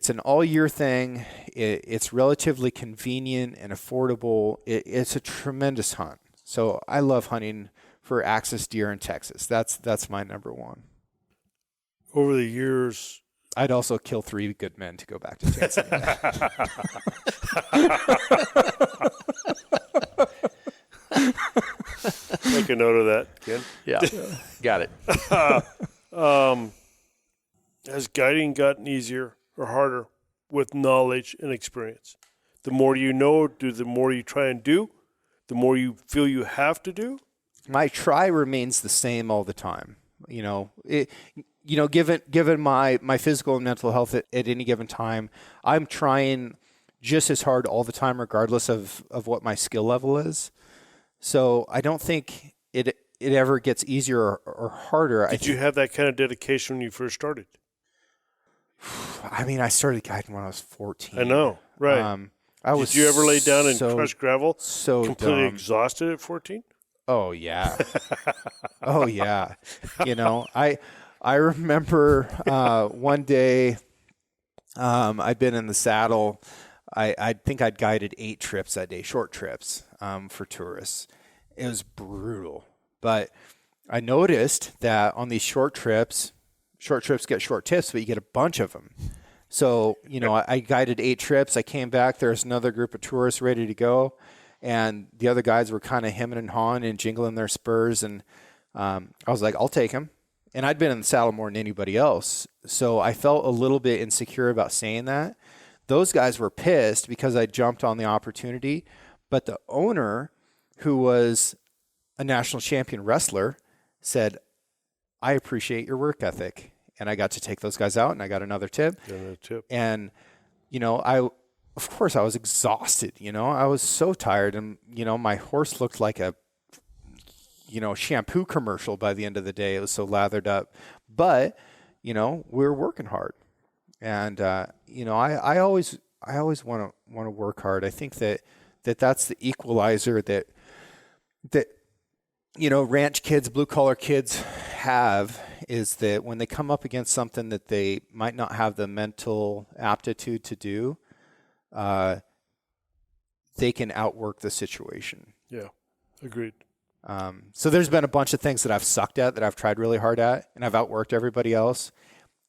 an all-year thing. It's relatively convenient and affordable. It's a tremendous hunt. So I love hunting for axis deer in Texas. That's my number one. Over the years, I'd also kill 3 good men to go back to Tanzania. make a note of that, Ken. Yeah, got it. Has guiding gotten easier or harder with knowledge and experience? The more you know, the more you try and do, the more you feel you have to do? My try remains the same all the time. Given my physical and mental health at any given time, I'm trying just as hard all the time, regardless of what my skill level is. So I don't think it ever gets easier or harder. Did you have that kind of dedication when you first started? I mean, I started guiding when I was 14. I know, right. Did you ever lay down and crush gravel completely dumb. Exhausted at 14? Oh, yeah. Oh, yeah. I remember one day I'd been in the saddle. I think I'd guided 8 trips that day, short trips for tourists. It was brutal. But I noticed that on these short trips get short tips, but you get a bunch of them. So, I guided 8 trips. I came back. There was another group of tourists ready to go. And the other guys were kind of hemming and hawing and jingling their spurs. And I was like, I'll take them. And I'd been in the saddle more than anybody else. So I felt a little bit insecure about saying that. Those guys were pissed because I jumped on the opportunity. But the owner, who was a national champion wrestler, said, I appreciate your work ethic. And I got to take those guys out, and I got another tip. And, of course, I was exhausted. I was so tired. And, my horse looked like a, shampoo commercial by the end of the day. It was so lathered up. But, we were working hard. And, I always want to work hard. I think that's the equalizer that ranch kids, blue collar kids have, is that when they come up against something that they might not have the mental aptitude to do, they can outwork the situation. Yeah, agreed. So there's been a bunch of things that I've sucked at, that I've tried really hard at, and I've outworked everybody else.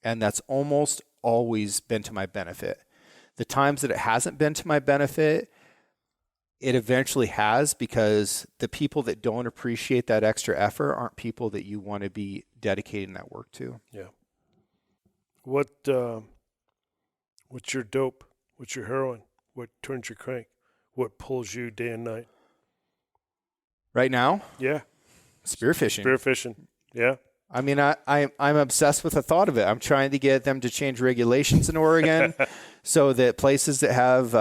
And that's almost always been to my benefit. The times that it hasn't been to my benefit, it eventually has, because the people that don't appreciate that extra effort aren't people that you want to be dedicating that work to. Yeah. What's your dope? What's your heroin? What turns your crank? What pulls you day and night? Right now? Yeah. Spearfishing. Spearfishing. Yeah. I mean, I'm obsessed with the thought of it. I'm trying to get them to change regulations in Oregon so that places that have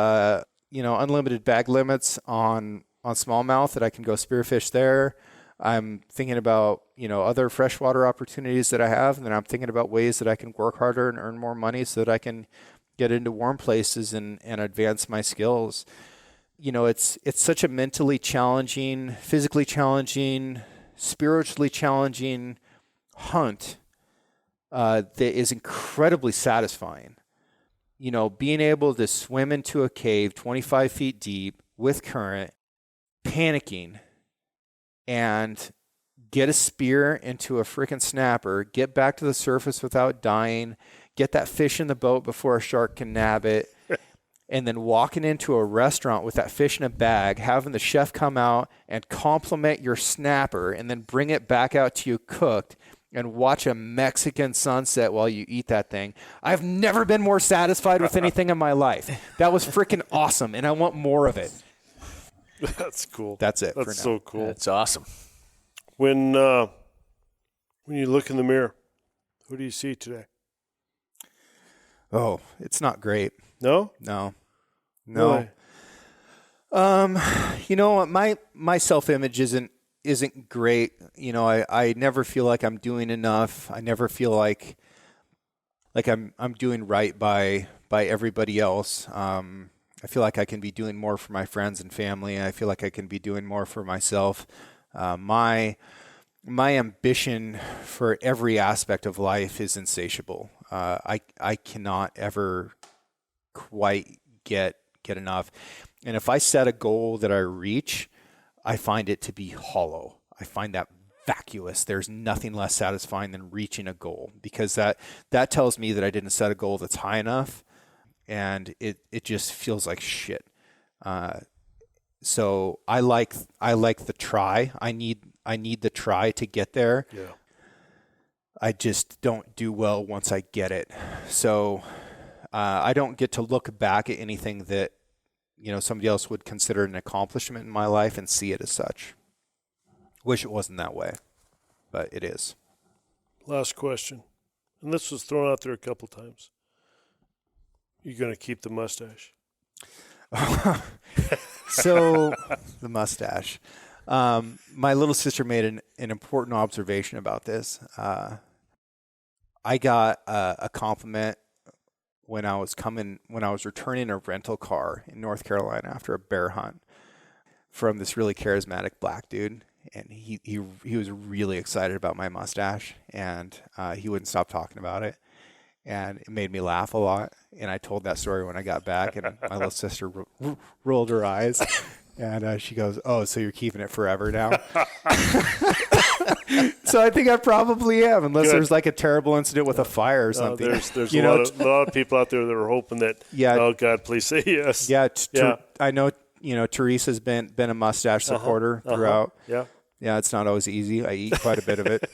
unlimited bag limits on smallmouth, that I can go spearfish there. I'm thinking about, other freshwater opportunities that I have. And then I'm thinking about ways that I can work harder and earn more money so that I can get into warm places and advance my skills. It's such a mentally challenging, physically challenging, spiritually challenging hunt that is incredibly satisfying. Being able to swim into a cave 25 feet deep with current, panicking, and get a spear into a freaking snapper, get back to the surface without dying, get that fish in the boat before a shark can nab it, and then walking into a restaurant with that fish in a bag, having the chef come out and compliment your snapper and then bring it back out to you cooked, and watch a Mexican sunset while you eat that thing. I've never been more satisfied with anything in my life. That was freaking awesome, and I want more of it. That's cool. That's it. That's so cool. That's awesome. When you look in the mirror, who do you see today? Oh, it's not great. No? No. Really? My self-image isn't great. I never feel like I'm doing enough. I never feel like I'm doing right by everybody else. I feel like I can be doing more for my friends and family. I feel like I can be doing more for myself. My ambition for every aspect of life is insatiable. I cannot ever quite get enough. And if I set a goal that I reach, I find it to be hollow. I find that vacuous. There's nothing less satisfying than reaching a goal, because that tells me that I didn't set a goal that's high enough, and it just feels like shit. So I like the try. I need the try to get there. Yeah. I just don't do well once I get it. So I don't get to look back at anything that somebody else would consider an accomplishment in my life and see it as such. Wish it wasn't that way, but it is. Last question, and this was thrown out there a couple times. You going to keep the mustache? So the mustache. My little sister made an important observation about this. I got a compliment when I was returning a rental car in North Carolina after a bear hunt from this really charismatic black dude. And he was really excited about my mustache, and he wouldn't stop talking about it. And it made me laugh a lot. And I told that story when I got back, and my little sister rolled her eyes. And she goes, "Oh, so you're keeping it forever now?" So I think I probably am, unless there's like a terrible incident with a fire or something. There's a lot of people out there that are hoping that. Yeah. Oh God, please say yes. Yeah. I know. Teresa's been a mustache supporter throughout. Yeah. Yeah, it's not always easy. I eat quite a bit of it.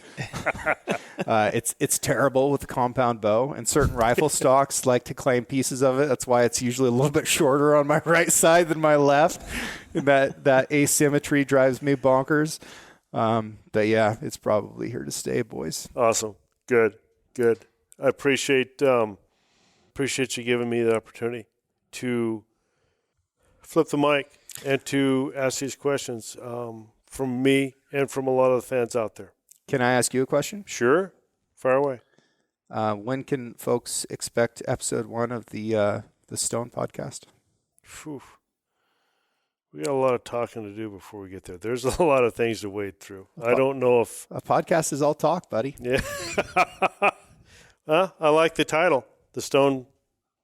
It's terrible with the compound bow, and certain rifle stocks like to claim pieces of it. That's why it's usually a little bit shorter on my right side than my left. And that asymmetry drives me bonkers. But yeah, it's probably here to stay, boys. Awesome. Good. I appreciate you giving me the opportunity to flip the mic and to ask these questions from me and from a lot of the fans out there. Can I ask you a question? Sure. Fire away. When can folks expect episode 1 of the Stone podcast? Whew. We got a lot of talking to do before we get there. There's a lot of things to wade through. I don't know if a podcast is all talk, buddy. Yeah. I like the title, The Stone,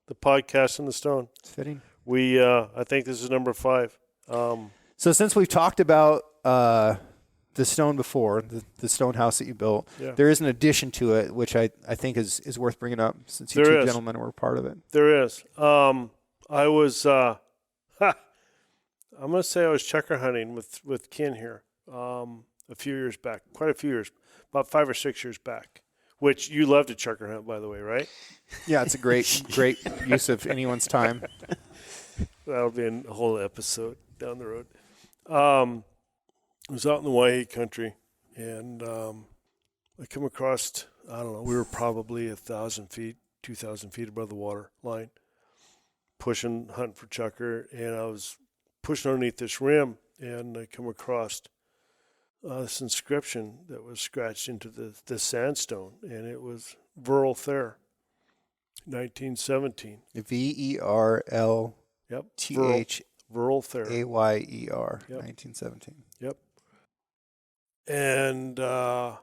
the podcast and the Stone. It's fitting. I think this is number 5. So since we've talked about the Stone before, the Stone house that you built, there is an addition to it, which I think is worth bringing up since you two gentlemen were part of it. There is. I was, I'm going to say I was checker hunting with Ken here a few years back, quite a few years, about 5 or 6 years back, which you love to checker hunt, by the way, right? Yeah, it's a great use of anyone's time. That'll be a whole episode down the road. I was out in the Waihe country, and I come across, I don't know, we were probably 1,000 feet, 2,000 feet above the water line, hunting for chukar, and I was pushing underneath this rim, and I come across this inscription that was scratched into the sandstone, and it was Verl Thayer, 1917. VERL. Yep. TH. Verl Thayer. AYER. Yep. 1917. Yep. And I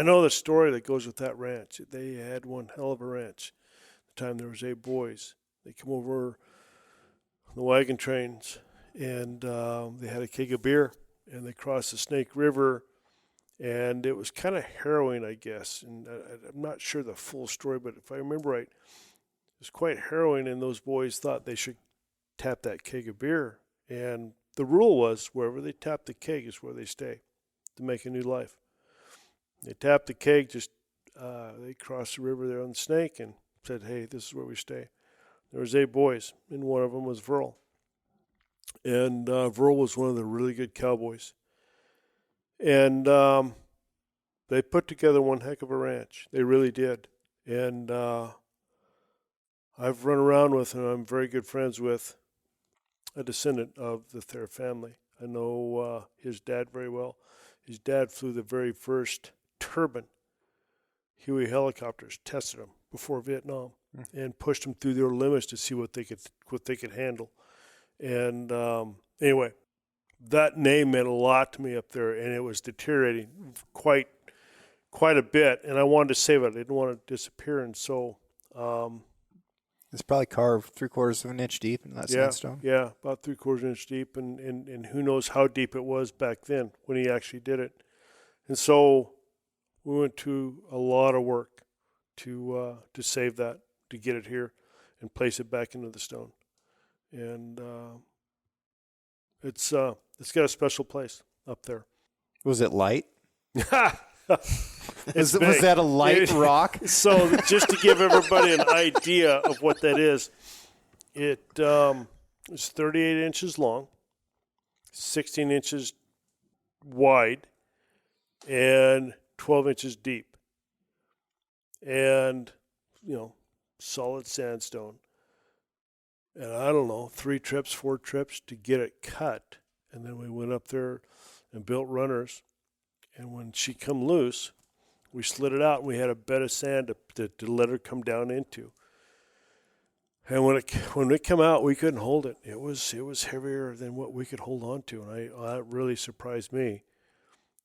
know the story that goes with that ranch. They had one hell of a ranch. The time there was 8 boys. They come over the wagon trains, and they had a keg of beer, and they crossed the Snake River, and it was kind of harrowing, I guess. And I'm not sure the full story, but if I remember right, it was quite harrowing, and those boys thought they should tap that keg of beer. And the rule was wherever they tap the keg is where they stay to make a new life. They tapped the keg, they crossed the river there on the Snake and said, hey, this is where we stay. There was 8 boys, and one of them was Verl. And Verl was one of the really good cowboys. And they put together one heck of a ranch. They really did. And I've run around with, and I'm very good friends with, a descendant of the Thayer family. I know his dad very well. His dad flew the very first turbine Huey helicopters, tested them before Vietnam, and pushed them through their limits to see what they could handle. And anyway, that name meant a lot to me up there, and it was deteriorating quite a bit. And I wanted to save it. I didn't want it to disappear, and so it's probably carved 3/4 of an inch deep in that sandstone. Yeah, about 3/4 inch deep, and who knows how deep it was back then when he actually did it. And so we went to a lot of work to save that, to get it here and place it back into the stone. And it's got a special place up there. Was it light? Was that a light rock? So just to give everybody an idea of what that is, it's 38 inches long, 16 inches wide, and 12 inches deep. And, solid sandstone. And I don't know, 4 trips to get it cut. And then we went up there and built runners. And when she come loose, we slid it out, and we had a bed of sand to let her come down into. And when it came out, we couldn't hold it. It was heavier than what we could hold on to, and that really surprised me.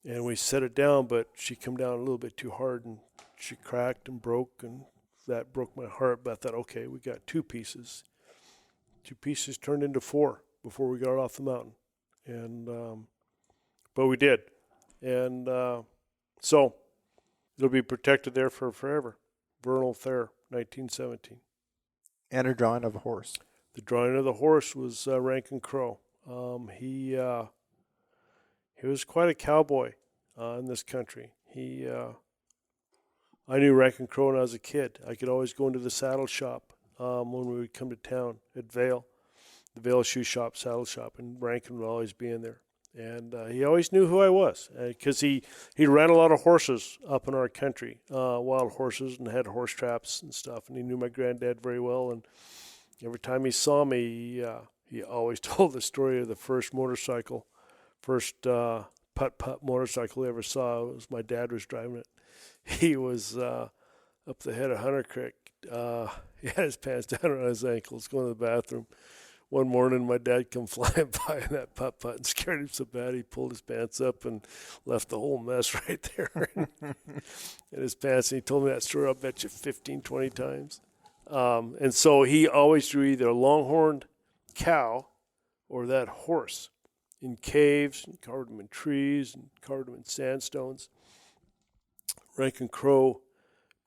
And we set it down, but she come down a little bit too hard, and she cracked and broke, and that broke my heart. But I thought, okay, we got 2 pieces. 2 pieces turned into 4, before we got off the mountain. And but we did. And so it'll be protected there for forever. Vernal Fair, 1917. And a drawing of a horse. The drawing of the horse was Rankin Crow. He was quite a cowboy in this country. I knew Rankin Crow when I was a kid. I could always go into the saddle shop when we would come to town at Vail, the Vail Shoe Shop, saddle shop, and Rankin would always be in there. And he always knew who I was because he ran a lot of horses up in our country, wild horses, and had horse traps and stuff. And he knew my granddad very well. And every time he saw me, he always told the story of the first putt-putt motorcycle he ever saw. It was my dad was driving it. He was up the head of Hunter Creek. He had his pants down around his ankles, going to the bathroom. One morning, my dad come flying by in that putt-putt and scared him so bad he pulled his pants up and left the whole mess right there in his pants. And he told me that story, I'll bet you 15, 20 times. And so he always drew either a longhorned cow or that horse in caves, and carved them in trees and carved them in sandstones. Rankin Crow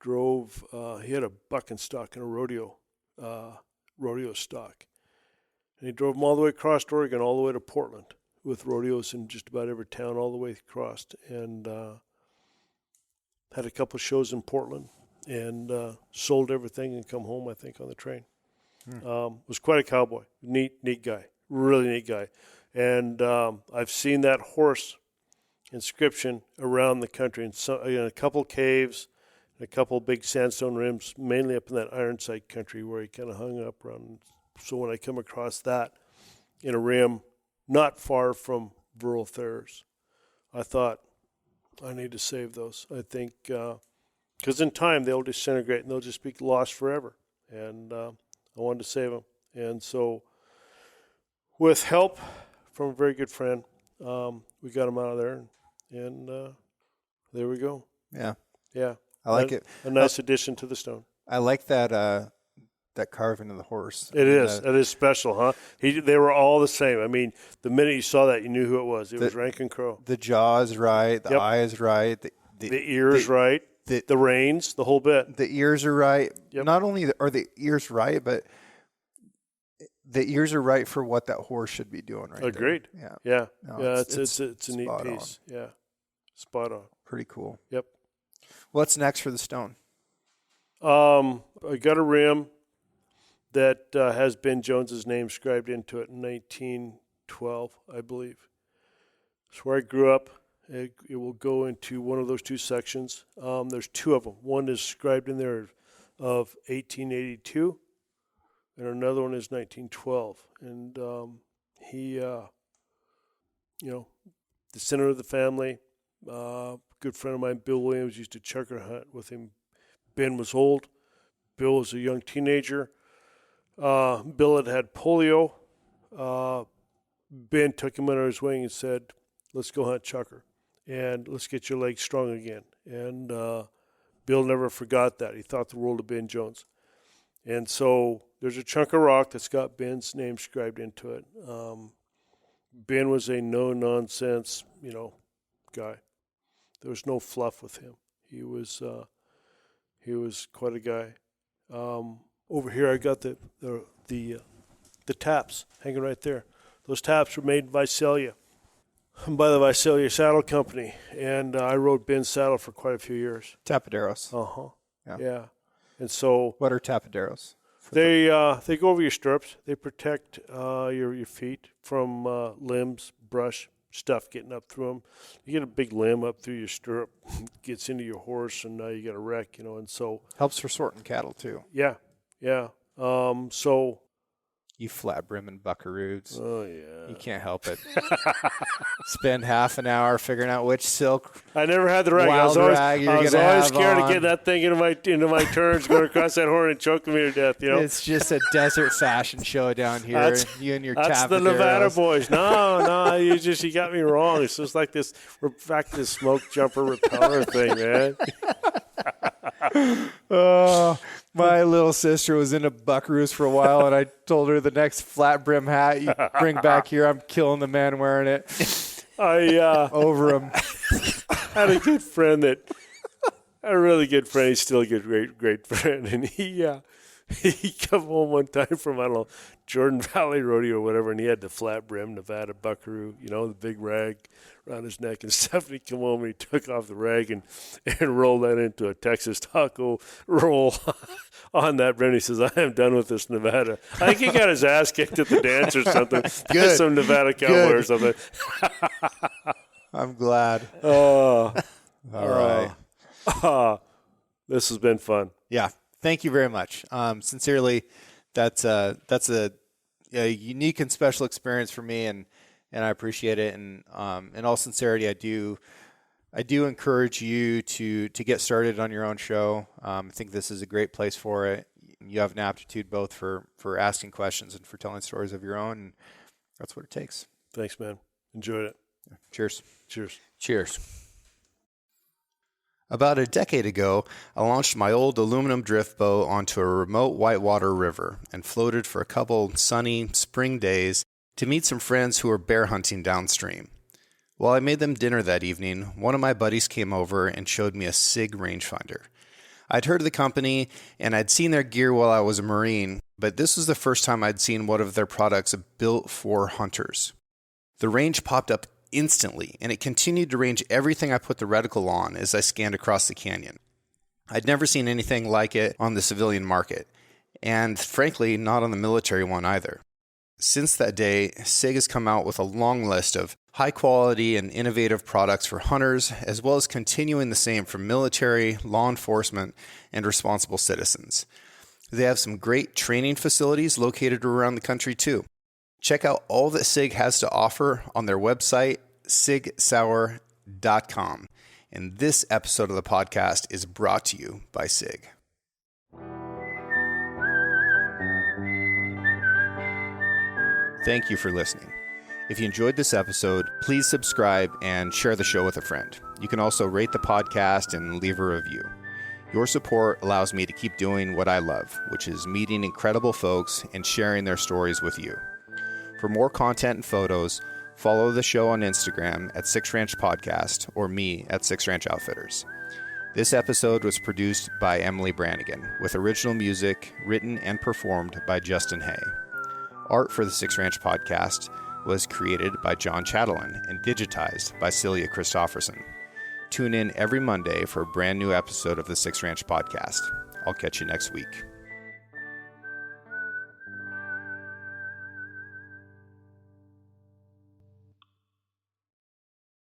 drove, he had a bucking stock and a rodeo stock. And he drove them all the way across Oregon, all the way to Portland, with rodeos in just about every town all the way across. And had a couple shows in Portland and sold everything and come home, I think, on the train. Was quite a cowboy. Neat guy. Really neat guy. And I've seen that horse inscription around the country in a couple caves, and a couple big sandstone rims, mainly up in that Ironside country where he kind of hung up around. So when I come across that in a rim not far from Vernal Fairs, I thought, I need to save those. I think, because in time they'll disintegrate and they'll just be lost forever. And I wanted to save them. And so with help from a very good friend, we got them out of there. And there we go. Yeah. Yeah. I like it. A nice addition to the stone. I like that that carving of the horse. It is special, huh? They were all the same. I mean, the minute you saw that, you knew who it was. It was Rankin Crow. The jaw is right. The eye is right. The ears right. The reins, the whole bit. The ears are right. Yep. Not only are the ears right, but the ears are right for what that horse should be doing right Agreed. there. Yeah. No, it's a neat piece. On. Yeah. Spot on. Pretty cool. Yep. What's next for the stone? I got a rim that has Ben Jones's name scribed into it in 1912, I believe. It's where I grew up. It will go into one of those two sections. There's two of them. One is scribed in there of 1882, and another one is 1912. And he, the center of the family, good friend of mine, Bill Williams, used to chukar hunt with him. Ben was old. Bill was a young teenager. Bill had polio. Ben took him under his wing and said, let's go hunt chukar, and let's get your legs strong again. And Bill never forgot that. He thought the world of Ben Jones. And so there's a chunk of rock that's got Ben's name scribed into it. Ben was a no-nonsense, guy. There was no fluff with him. He was quite a guy. Over here, I got the taps hanging right there. Those taps were made in Visalia, by the Visalia Saddle Company, and I rode Ben's saddle for quite a few years. Tapaderos. Yeah. And so, what are tapaderos? They go over your stirrups. They protect your feet from limbs, brush, stuff getting up through them. You get a big limb up through your stirrup, gets into your horse, and now you got a wreck, and so helps for sorting cattle too. Yeah. So you flat brimming buckaroos. Oh yeah, you can't help it. Spend half an hour figuring out which silk. I never had the rag. I was always scared to get that thing into my turns, going across that horn and choking me to death. It's just a desert fashion show down here. You and your that's tapaderos. The Nevada boys. No, you got me wrong. It's just like this. We're back to this smoke jumper repeller thing, man. My little sister was into buckaroos for a while, and I told her the next flat brim hat you bring back here, I'm killing the man wearing it. Over him. Had a good friend a really good friend. He's still a good, great friend. And he come home one time from, I don't know, Jordan Valley Rodeo or whatever, and he had the flat brim Nevada buckaroo, the big rag around his neck and stuff. And he come home and he took off the rag and rolled that into a Texas taco roll on that brim. He says, I am done with this Nevada. I think he got his ass kicked at the dance or something. Good. Some Nevada cowboy or something. I'm glad. Oh. All right. This has been fun. Yeah. Thank you very much. Sincerely, that's a unique and special experience for me, and I appreciate it. And in all sincerity, I do encourage you to get started on your own show. I think this is a great place for it. You have an aptitude both for asking questions and for telling stories of your own, and that's what it takes. Thanks, man. Enjoyed it. Cheers. Cheers. Cheers. About a decade ago, I launched my old aluminum drift boat onto a remote whitewater river and floated for a couple sunny spring days to meet some friends who were bear hunting downstream. While I made them dinner that evening, one of my buddies came over and showed me a SIG rangefinder. I'd heard of the company and I'd seen their gear while I was a Marine, but this was the first time I'd seen one of their products built for hunters. The range popped up instantly, and it continued to range everything I put the reticle on as I scanned across the canyon. I'd never seen anything like it on the civilian market, and frankly, not on the military one either. Since that day, SIG has come out with a long list of high-quality and innovative products for hunters, as well as continuing the same for military, law enforcement, and responsible citizens. They have some great training facilities located around the country, too. Check out all that SIG has to offer on their website, sigsauer.com. And this episode of the podcast is brought to you by SIG. Thank you for listening. If you enjoyed this episode, please subscribe and share the show with a friend. You can also rate the podcast and leave a review. Your support allows me to keep doing what I love, which is meeting incredible folks and sharing their stories with you. For more content and photos, follow the show on Instagram at Six Ranch Podcast or me at Six Ranch Outfitters. This episode was produced by Emily Brannigan, with original music written and performed by Justin Hay. Art for the Six Ranch Podcast was created by John Chatelain and digitized by Celia Christofferson. Tune in every Monday for a brand new episode of the Six Ranch Podcast. I'll catch you next week.